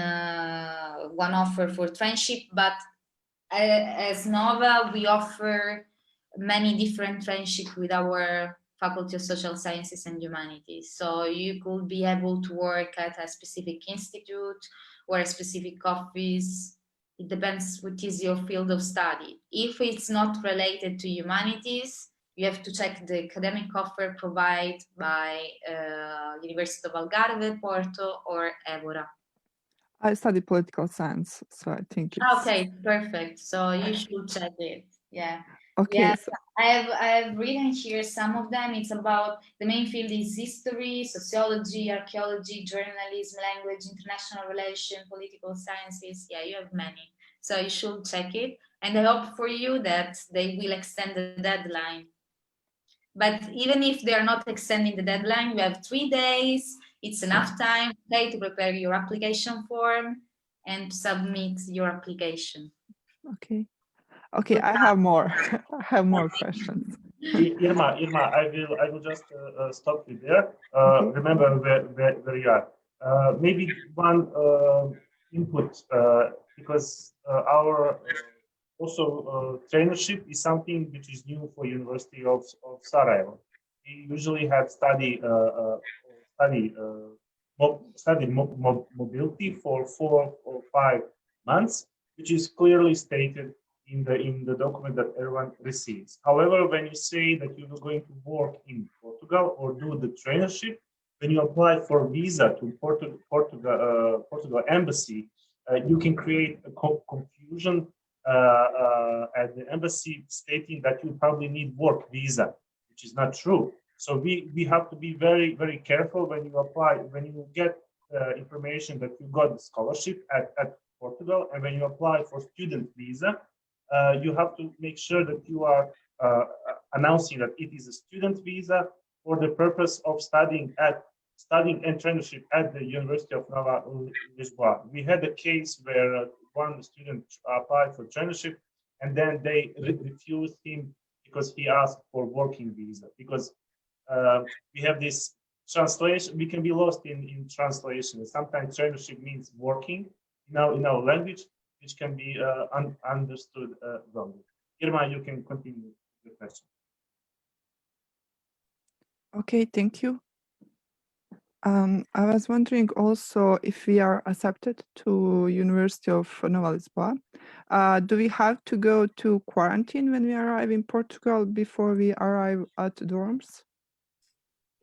B: one offer for traineeship, but as Nova, we offer many different traineeship with our Faculty of Social Sciences and Humanities. So you could be able to work at a specific institute or a specific office. It depends what is your field of study. If it's not related to humanities, you have to check the academic offer provided by University of Algarve, Porto, or Évora.
G: I study political science, so I think it's...
B: Okay, perfect. So you should check it. Yeah.
G: Okay.
B: Yeah,
G: so
B: I have written here some of them. It's about, the main field is history, sociology, archaeology, journalism, language, international relations, political sciences. Yeah, you have many. So you should check it. And I hope for you that they will extend the deadline. But even if they are not extending the deadline, you have 3 days. It's enough time, okay, to prepare your application form and submit your application.
G: Okay. Okay, I have more. I have more questions.
C: Irma, I will just stop you there.
G: Okay.
C: Remember where you are. Maybe one input, because our also traineeship is something which is new for University of Sarajevo. We usually have study mobility for 4 or 5 months, which is clearly stated in the document that everyone receives. However, when you say that you are going to work in Portugal or do the traineeship, when you apply for visa to Portugal embassy, you can create a confusion at the embassy stating that you probably need work visa, which is not true. So we have to be very, very careful when you apply, when you get information that you got the scholarship at Portugal, and when you apply for student visa, you have to make sure that you are announcing that it is a student visa for the purpose of studying entrepreneurship at the University of Nova Lisboa. We had a case where one student applied for traineeship, and then they refused him because he asked for working visa. Because we have this translation, we can be lost in translation. Sometimes traineeship means working in our language, which can be understood wrongly. Irma, you can continue the question.
G: Okay, thank you. I was wondering also if we are accepted to University of Nova Lisboa. Do we have to go to quarantine when we arrive in Portugal before we arrive at dorms?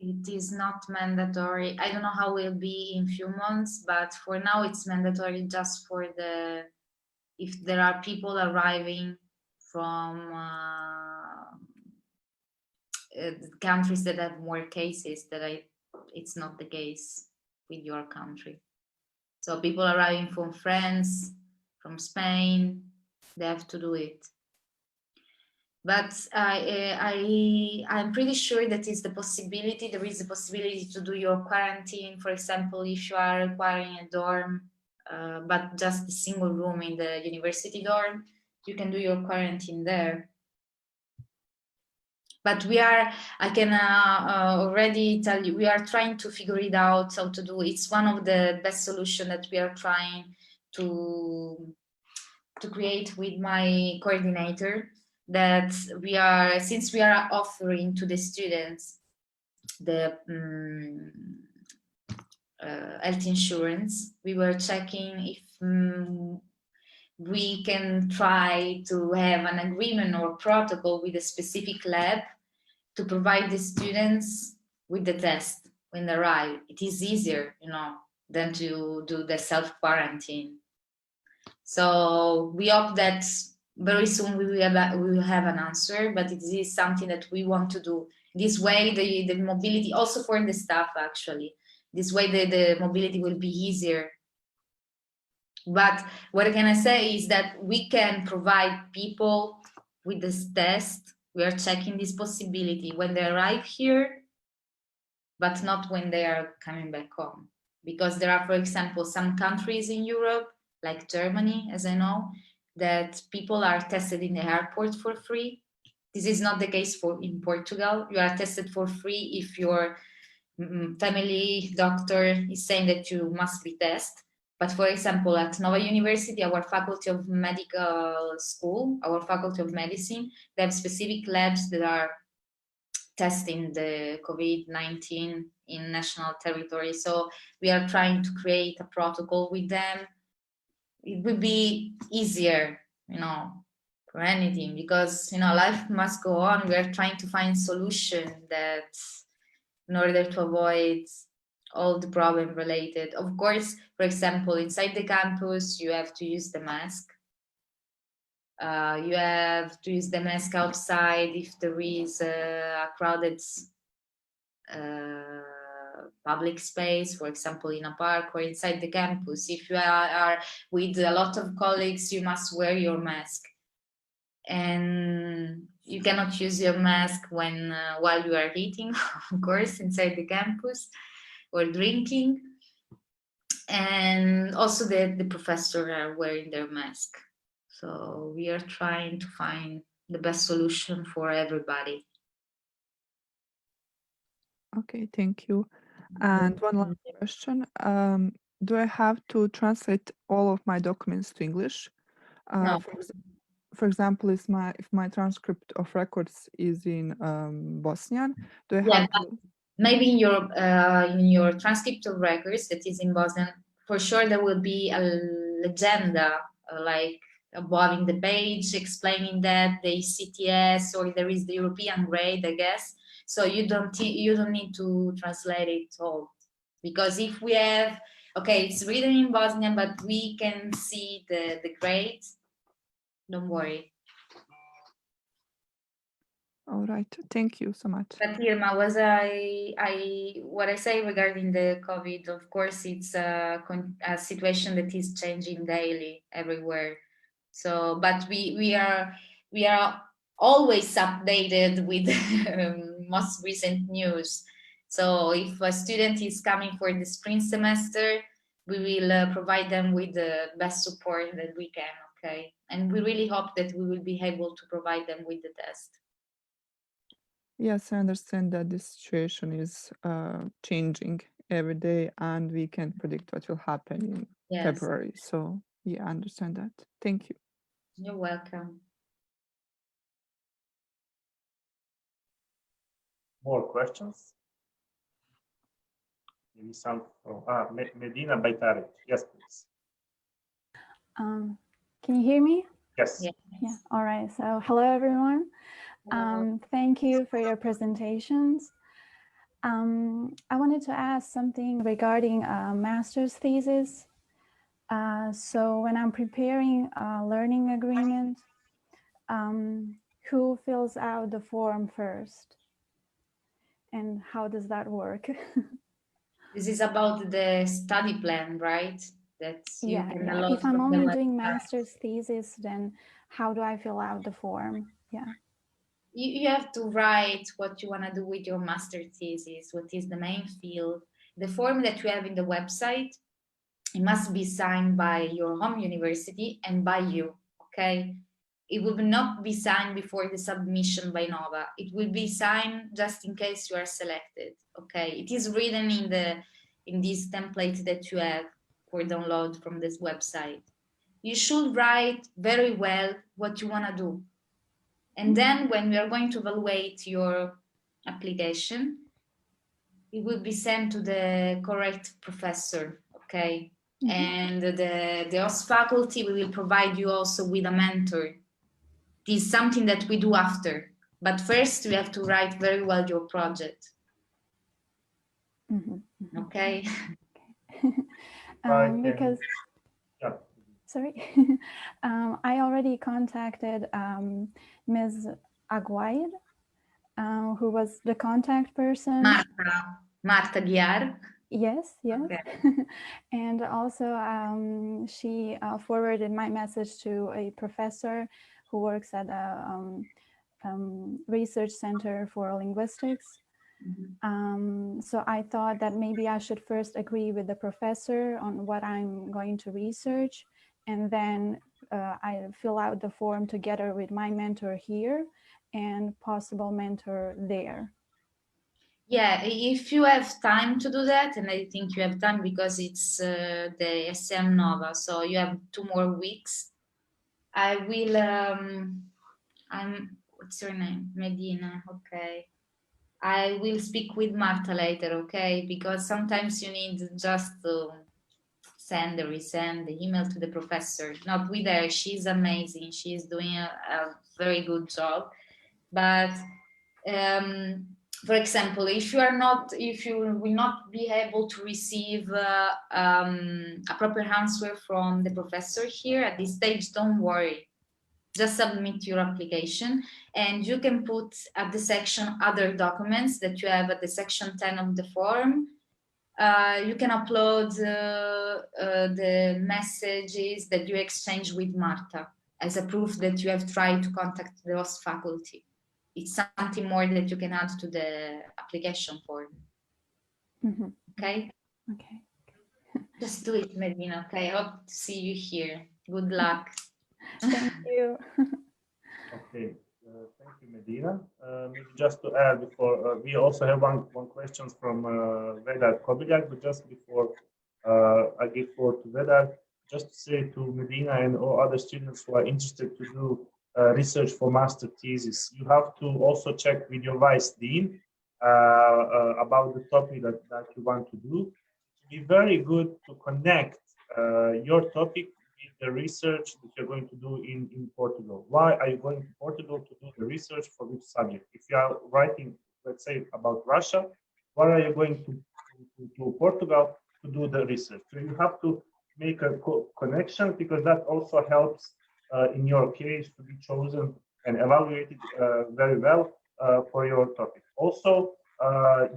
B: It is not mandatory. I don't know how it will be in few months, but for now it's mandatory just for if there are people arriving from countries that have more cases, it's not the case with your country. So people arriving from France, from Spain, they have to do it. But I'm pretty sure that is the possibility. There is a possibility to do your quarantine. For example, if you are requiring a dorm, but just a single room in the university dorm, you can do your quarantine there. But I can already tell you, we are trying to figure it out how to do. It's one of the best solutions that we are trying to create with my coordinator, that since we are offering to the students the health insurance, we were checking if we can try to have an agreement or protocol with a specific lab to provide the students with the test when they arrive. It is easier, than to do the self-quarantine. So we hope that very soon we will have an answer, but it is something that we want to do. This way, the mobility, also for the staff actually, this way the mobility will be easier. But what can I say is that we can provide people with this test. We are checking this possibility when they arrive here, but not when they are coming back home. Because there are, for example, some countries in Europe, like Germany, as I know, that people are tested in the airport for free. This is not the case in Portugal. You are tested for free if your family doctor is saying that you must be tested. But for example, at Nova University, our faculty of medical school, our faculty of medicine, they have specific labs that are testing the COVID-19 in national territory. So we are trying to create a protocol with them. It will be easier, for anything, because, life must go on. We are trying to find solution that in order to avoid all the problem related. Of course, for example, inside the campus, you have to use the mask. You have to use the mask outside if there is a crowded public space, for example, in a park or inside the campus. If you are with a lot of colleagues, you must wear your mask. And you cannot use your mask while you are eating, of course, inside the campus or drinking. And also the professors are wearing their mask. So we are trying to find the best solution for everybody.
G: Okay, thank you. And one last question. Do I have to translate all of my documents to English?
B: No.
G: For example, if my transcript of records is in Bosnian, do I have to?
B: Maybe in your transcript of records that is in Bosnian, for sure there will be a legenda like above in the page explaining that the CTS or there is the European grade, I guess. So you don't need to translate it all, because if we have, okay, it's written in Bosnian, but we can see the grade. Don't worry.
G: All right. Thank you so much.
B: But Irma, what I say regarding the COVID, of course, it's a situation that is changing daily everywhere. So, but we are always updated with most recent news. So if a student is coming for the spring semester, we will provide them with the best support that we can, okay? And we really hope that we will be able to provide them with the test.
G: Yes, I understand that this situation is changing every day and we can't predict what will happen in February. So yeah, I understand that. Thank you.
B: You're welcome.
C: More questions? Maybe some from Medina Baitari. Yes, please.
H: Can you hear me?
C: Yes.
H: Yeah. All right. So hello, everyone. Thank you for your presentations. I wanted to ask something regarding a master's thesis. So when I'm preparing a learning agreement, who fills out the form first? And how does that work?
B: This is about the study plan, right? That's
H: yeah. If I'm only doing master's thesis, then how do I fill out the form? Yeah.
B: You have to write what you want to do with your master thesis, what is the main field. The form that you have in the website, it must be signed by your home university and by you, okay? It will not be signed before the submission by Nova. It will be signed just in case you are selected, okay? It is written in this template that you have for download from this website. You should write very well what you want to do. And then when we are going to evaluate your application, it will be sent to the correct professor, okay? Mm-hmm. And the host faculty will provide you also with a mentor. This is something that we do after. But first, you have to write very well your project. Mm-hmm. Okay?
H: Because... Yeah. Sorry, I already contacted Ms. Aguirre, who was the contact person.
B: Marta Guiar.
H: Yes. Okay. And also she forwarded my message to a professor who works at a research center for linguistics. Mm-hmm. So I thought that maybe I should first agree with the professor on what I'm going to research, and then I fill out the form together with my mentor here and possible mentor there.
B: Yeah, if you have time to do that, and I think you have time because it's the SM Nova, so you have 2 more weeks. I will, what's your name? Medina, okay. I will speak with Marta later, okay? Because sometimes you need just to send or resend the email to the professor. Not with her, she's amazing. She's doing a very good job. But for example, if you will not be able to receive a proper answer from the professor here at this stage, don't worry. Just submit your application, and you can put at the section other documents that you have at the section 10 of the form. You can upload the messages that you exchange with Marta as a proof that you have tried to contact the host faculty. It's something more that you can add to the application form. Mm-hmm. Okay?
H: Okay.
B: Just do it, Medina, okay? I hope to see you here. Good luck.
H: Thank you.
C: Okay, thank you, Medina. Maybe just to add before, we also have one question from Vedar Kobiljak, but just before I give floor to Vedar, just to say to Medina and all other students who are interested to do research for master thesis, you have to also check with your vice dean about the topic that you want to do. Be very good to connect your topic with the research that you're going to do in Portugal. Why are you going to Portugal to do the research for which subject? If you are writing, let's say, about Russia, why are you going to Portugal to do the research? So you have to make a connection, because that also helps in your case to be chosen and evaluated very well for your topic. Also,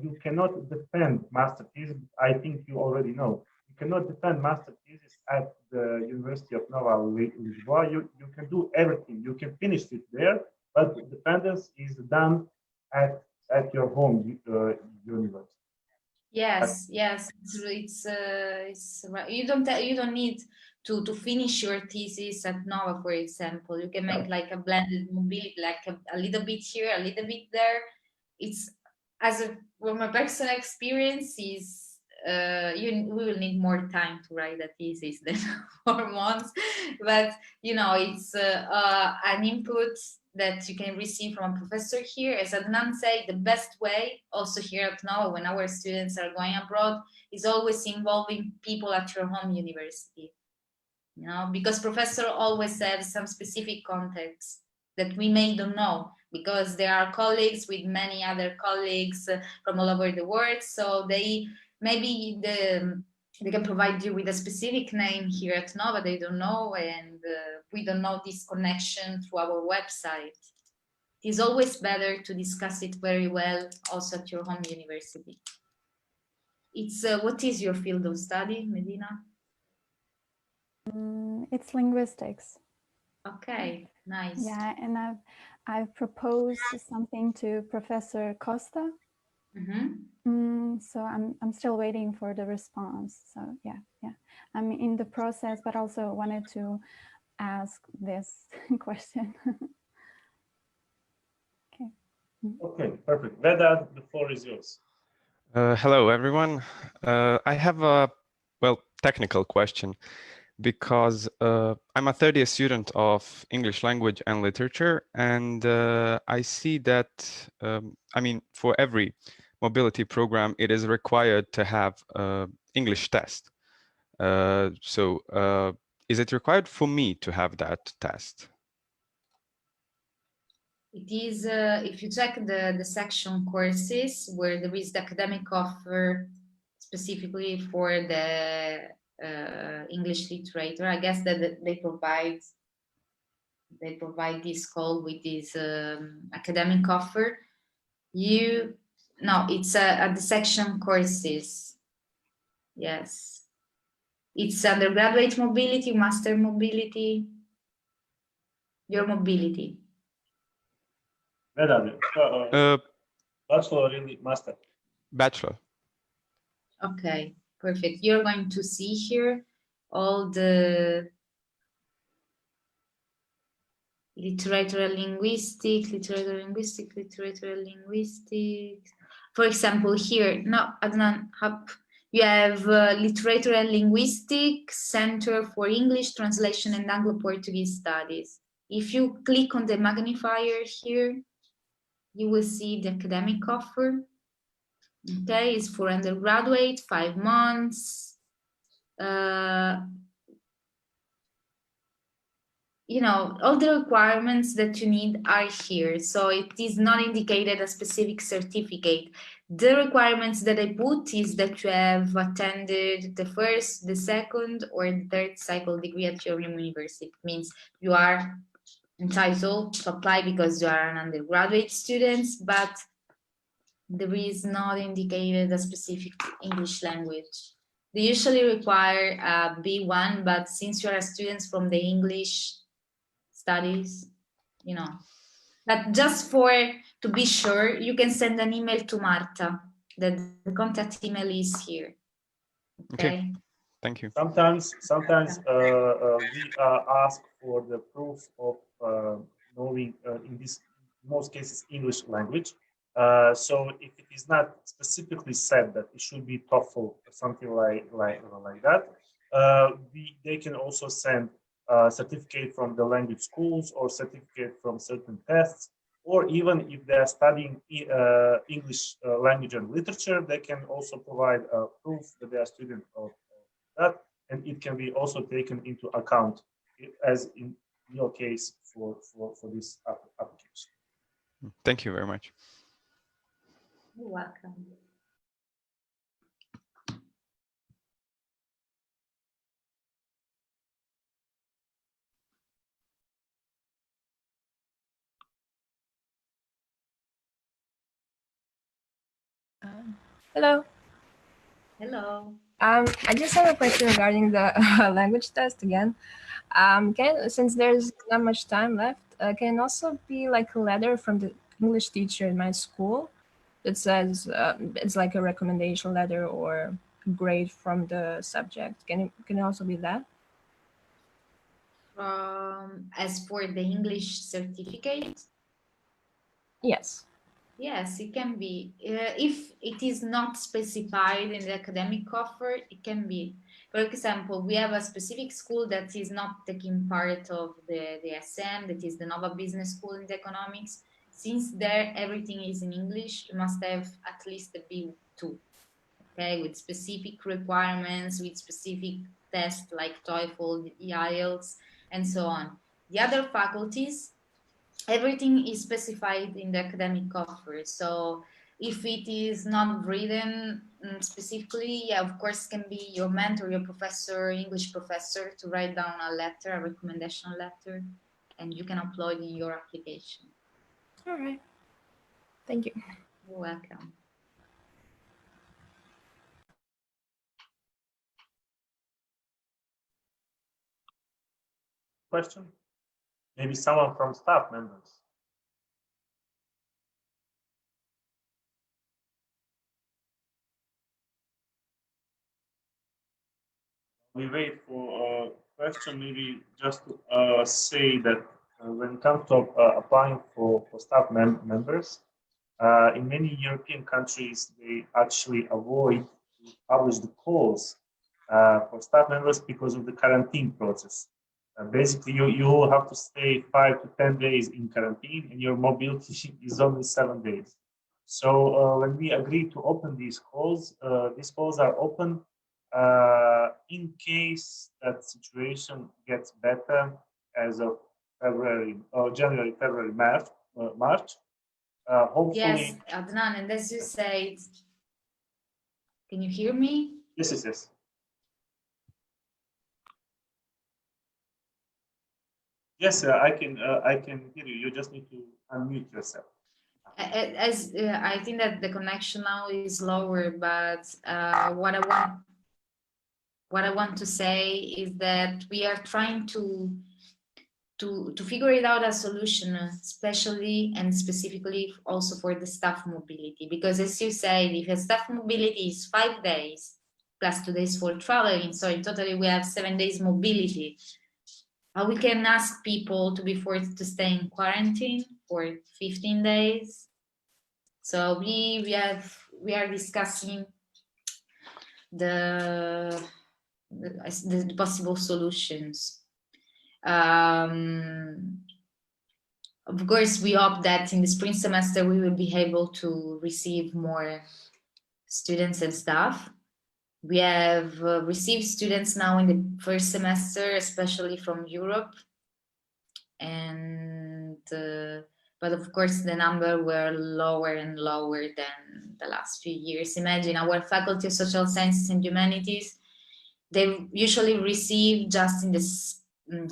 C: you cannot defend master thesis. I think you already know. You cannot defend master thesis at the University of Nova Lisboa. You can do everything. You can finish it there, but the defendance is done at your home university.
B: Yes, yes, it's right. You don't need to finish your thesis at Nova, for example. You can make like a blended mobility, like a little bit here, a little bit there. It's from my personal experience is we will need more time to write a thesis than 4 months, but you know it's an input that you can receive from a professor here. As Adnan said, the best way also here at NOVA when our students are going abroad is always involving people at your home university, you know, because professor always have some specific context that we may don't know, because there are colleagues with many other colleagues from all over the world, so they can provide you with a specific name here at Nova they don't know, and we don't know this connection through our website. It's always better to discuss it very well also at your home university. It's what is your field of study, Medina?
H: It's linguistics.
B: Okay, nice.
H: Yeah, and I've proposed something to Professor Costa. So I'm still waiting for the response. So yeah, I'm in the process, but also wanted to ask this question. Okay.
C: Okay, perfect. Vedad, the floor is yours.
I: Hello, everyone. I have a, technical question, because I'm a third year student of English language and literature, and I see that, for every mobility program, it is required to have English test. So is it required for me to have that test?
B: It is, if you check the section courses where there is the academic offer specifically for the English literature, I guess that they provide this call with this academic offer. It's at the section courses. Yes. It's undergraduate mobility, master mobility, your mobility.
C: Bachelor in master.
I: Bachelor.
B: Okay, perfect. You're going to see here all the literature linguistics. For example, here, Adnan, you have Literature and Linguistics Center for English Translation and Anglo-Portuguese Studies. If you click on the magnifier here, you will see the academic offer. Okay, it's for undergraduate, 5 months. All the requirements that you need are here. So it is not indicated a specific certificate. The requirements that I put is that you have attended the first, the second, or the third cycle degree at your university. It means you are entitled to apply because you are an undergraduate student, but there is not indicated a specific English language. They usually require a B1, but since you are students from the English studies, but just to be sure, you can send an email to Marta. The contact email is here. Okay.
I: Thank you.
C: Sometimes we ask for the proof of knowing, in most cases, English language. So if it is not specifically said that it should be TOEFL or something like that, they can also send certificate from the language schools or certificate from certain tests, or even if they are studying English language and literature, they can also provide proof that they are students of that, and it can be also taken into account, as in your case for this application.
I: Thank you very much.
B: You're welcome.
J: Hello.
B: Hello.
J: I just have a question regarding the language test again. Since there's not much time left, can it also be like a letter from the English teacher in my school that says it's like a recommendation letter or grade from the subject? Can it also be that?
B: As for the English certificate?
J: Yes.
B: Yes, it can be. If it is not specified in the academic offer, it can be. For example, we have a specific school that is not taking part of the SM, that is the Nova Business School in the economics. Since there everything is in English, you must have at least a B2, okay, with specific requirements, with specific tests like TOEFL, the IELTS, and so on. The other faculties, everything is specified in the academic offer. So if it is not written specifically, yeah, of course, can be your mentor, your professor, English professor, to write down a letter, a recommendation letter, and you can upload in your application.
J: All right. Thank you.
B: You're welcome.
C: Question? Maybe someone from staff members. We wait for a question, maybe just to say that when it comes to applying for staff members, in many European countries, they actually avoid to publish the calls for staff members because of the quarantine process. Basically, you have to stay 5 to 10 days in quarantine, and your mobility is only 7 days. So when we agree to open these calls are open in case that situation gets better as of January, February, March. Hopefully.
B: Yes, Adnan, and as you said, can you hear me?
C: Yes. Yes, I can hear you. You just need to unmute yourself.
B: As I think that the connection now is lower, but what I want to say is that we are trying to figure it out a solution, especially and specifically also for the staff mobility, because as you said, if a staff mobility is 5 days plus 2 days for traveling, so in totally we have 7 days mobility. We can ask people to be forced to stay in quarantine for 15 days. So we are discussing the possible solutions. Of course, we hope that in the spring semester we will be able to receive more students and staff. We have received students now in the first semester, especially from Europe, and but of course the number were lower and lower than the last few years. Imagine our Faculty of Social Sciences and Humanities, they usually receive just in this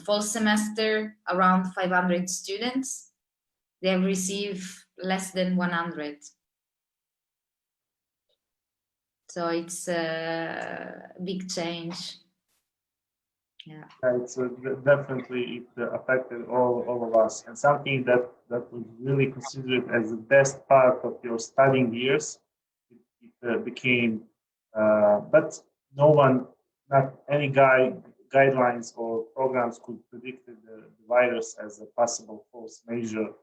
B: fall semester around 500 students. They have received less than 100. So it's a big change. Yeah,
C: it's definitely it affected all of us, and something that was really considered as the best part of your studying years, it became, but no one, not any guidelines or programs could predict the virus as a possible force majeure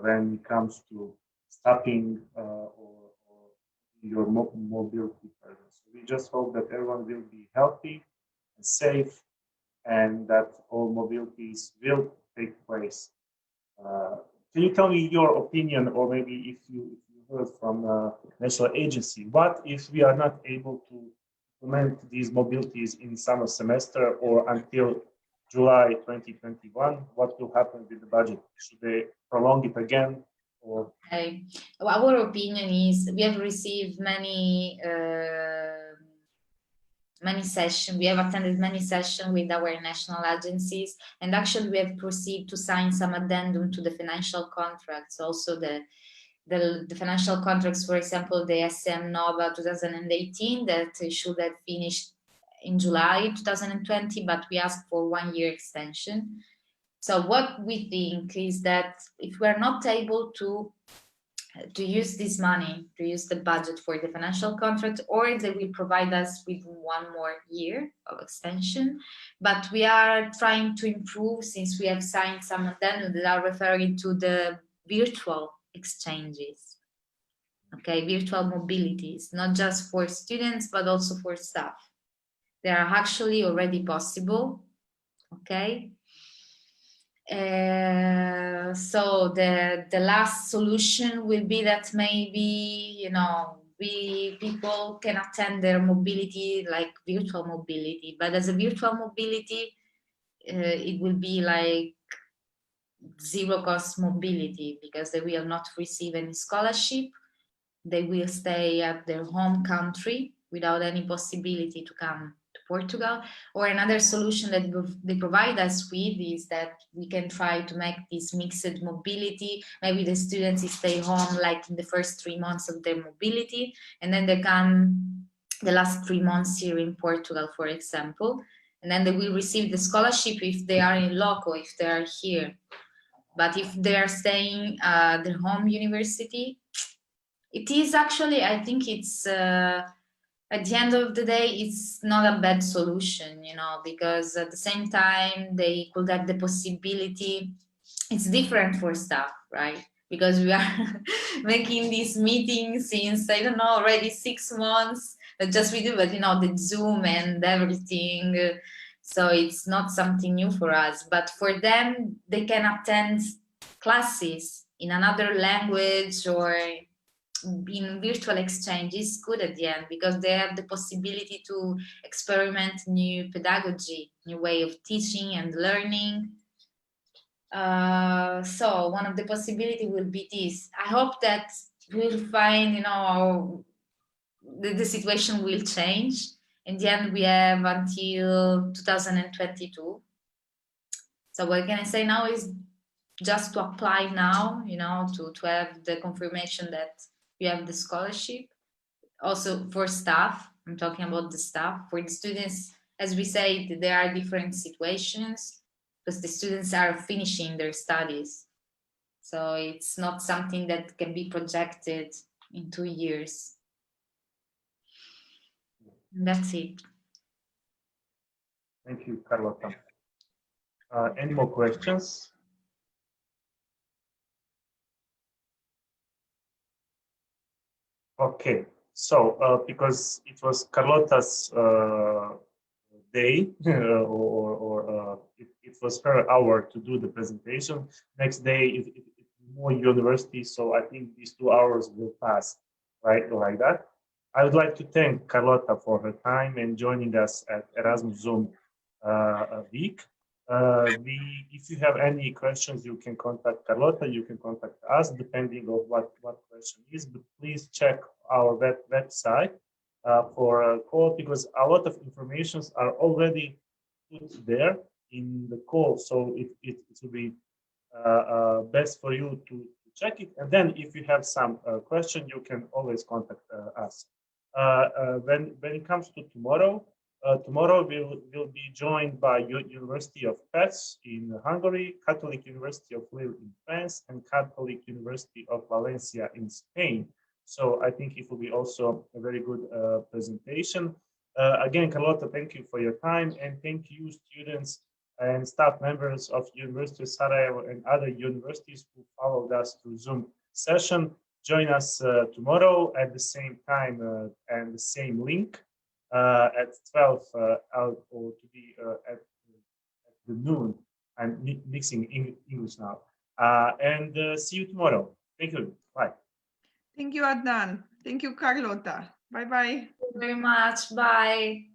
C: when it comes to stopping or your mobility further. So we just hope that everyone will be healthy and safe, and that all mobilities will take place. Can you tell me your opinion, or maybe if you heard from a national agency, what if we are not able to implement these mobilities in summer semester or until July 2021? What will happen with the budget? Should they prolong it again? Or
B: our opinion is we have received many sessions. We have attended many sessions with our national agencies, and actually we have proceeded to sign some addendum to the financial contracts, also the the financial contracts, for example, the SM Nova 2018 that should have finished in July 2020, but we asked for 1 year extension. So what we think is that if we're not able to use this money, to use the budget for the financial contract, or they will provide us with 1 more year of extension. But we are trying to improve, since we have signed some of them that are referring to the virtual exchanges. Okay, virtual mobilities, not just for students, but also for staff. They are actually already possible, okay? So the last solution will be that maybe, you know, people can attend their mobility like virtual mobility, but as a virtual mobility, it will be like zero cost mobility, because they will not receive any scholarship. They will stay at their home country without any possibility to come to Portugal. Or another solution that they provide us with is that we can try to make this mixed mobility. Maybe the students stay home like in the first 3 months of their mobility, and then they come the last 3 months here in Portugal, for example, and then they will receive the scholarship if they are in loco, if they are here. But if they are staying at their home university, it is actually, I think it's, at the end of the day, it's not a bad solution, you know, because at the same time, they could have the possibility, it's different for staff, right? Because we are making these meetings since, I don't know, already 6 months, not just we do, but, you know, the Zoom and everything. So it's not something new for us, but for them, they can attend classes in another language or in virtual exchange is good at the end, because they have the possibility to experiment new pedagogy, new way of teaching and learning. So one of the possibility will be this. I hope that we'll find, you know, the situation will change. In the end, we have until 2022. So what can I say now is just to apply now, you know, to have the confirmation that you have the scholarship. Also for staff, I'm talking about the staff. For the students, as we say, there are different situations because the students are finishing their studies. So it's not something that can be projected in 2 years. And that's it.
C: Thank you, Carlota. Any more questions? Okay, so because it was Carlota's day, it was her hour to do the presentation. Next day, it's more university, so I think these 2 hours will pass, right, like that. I would like to thank Carlota for her time and joining us at Erasmus Zoom week. If you have any questions, you can contact Carlota, you can contact us, depending on what question is, but please check our website for a call, because a lot of informations are already put there in the call, so it will be best for you to check it. And then if you have some question, you can always contact us. When it comes to tomorrow, tomorrow we'll be joined by University of Pest in Hungary, Catholic University of Lille in France, and Catholic University of Valencia in Spain. So I think it will be also a very good presentation. Again, Carlota, thank you for your time, and thank you, students and staff members of University of Sarajevo and other universities who followed us through Zoom session. Join us tomorrow at the same time and the same link at 12 or to be at the noon. I'm mixing English now. And see you tomorrow. Thank you. Bye.
E: Thank you, Adnan. Thank you, Carlota. Bye-bye.
B: Thank you very much. Bye.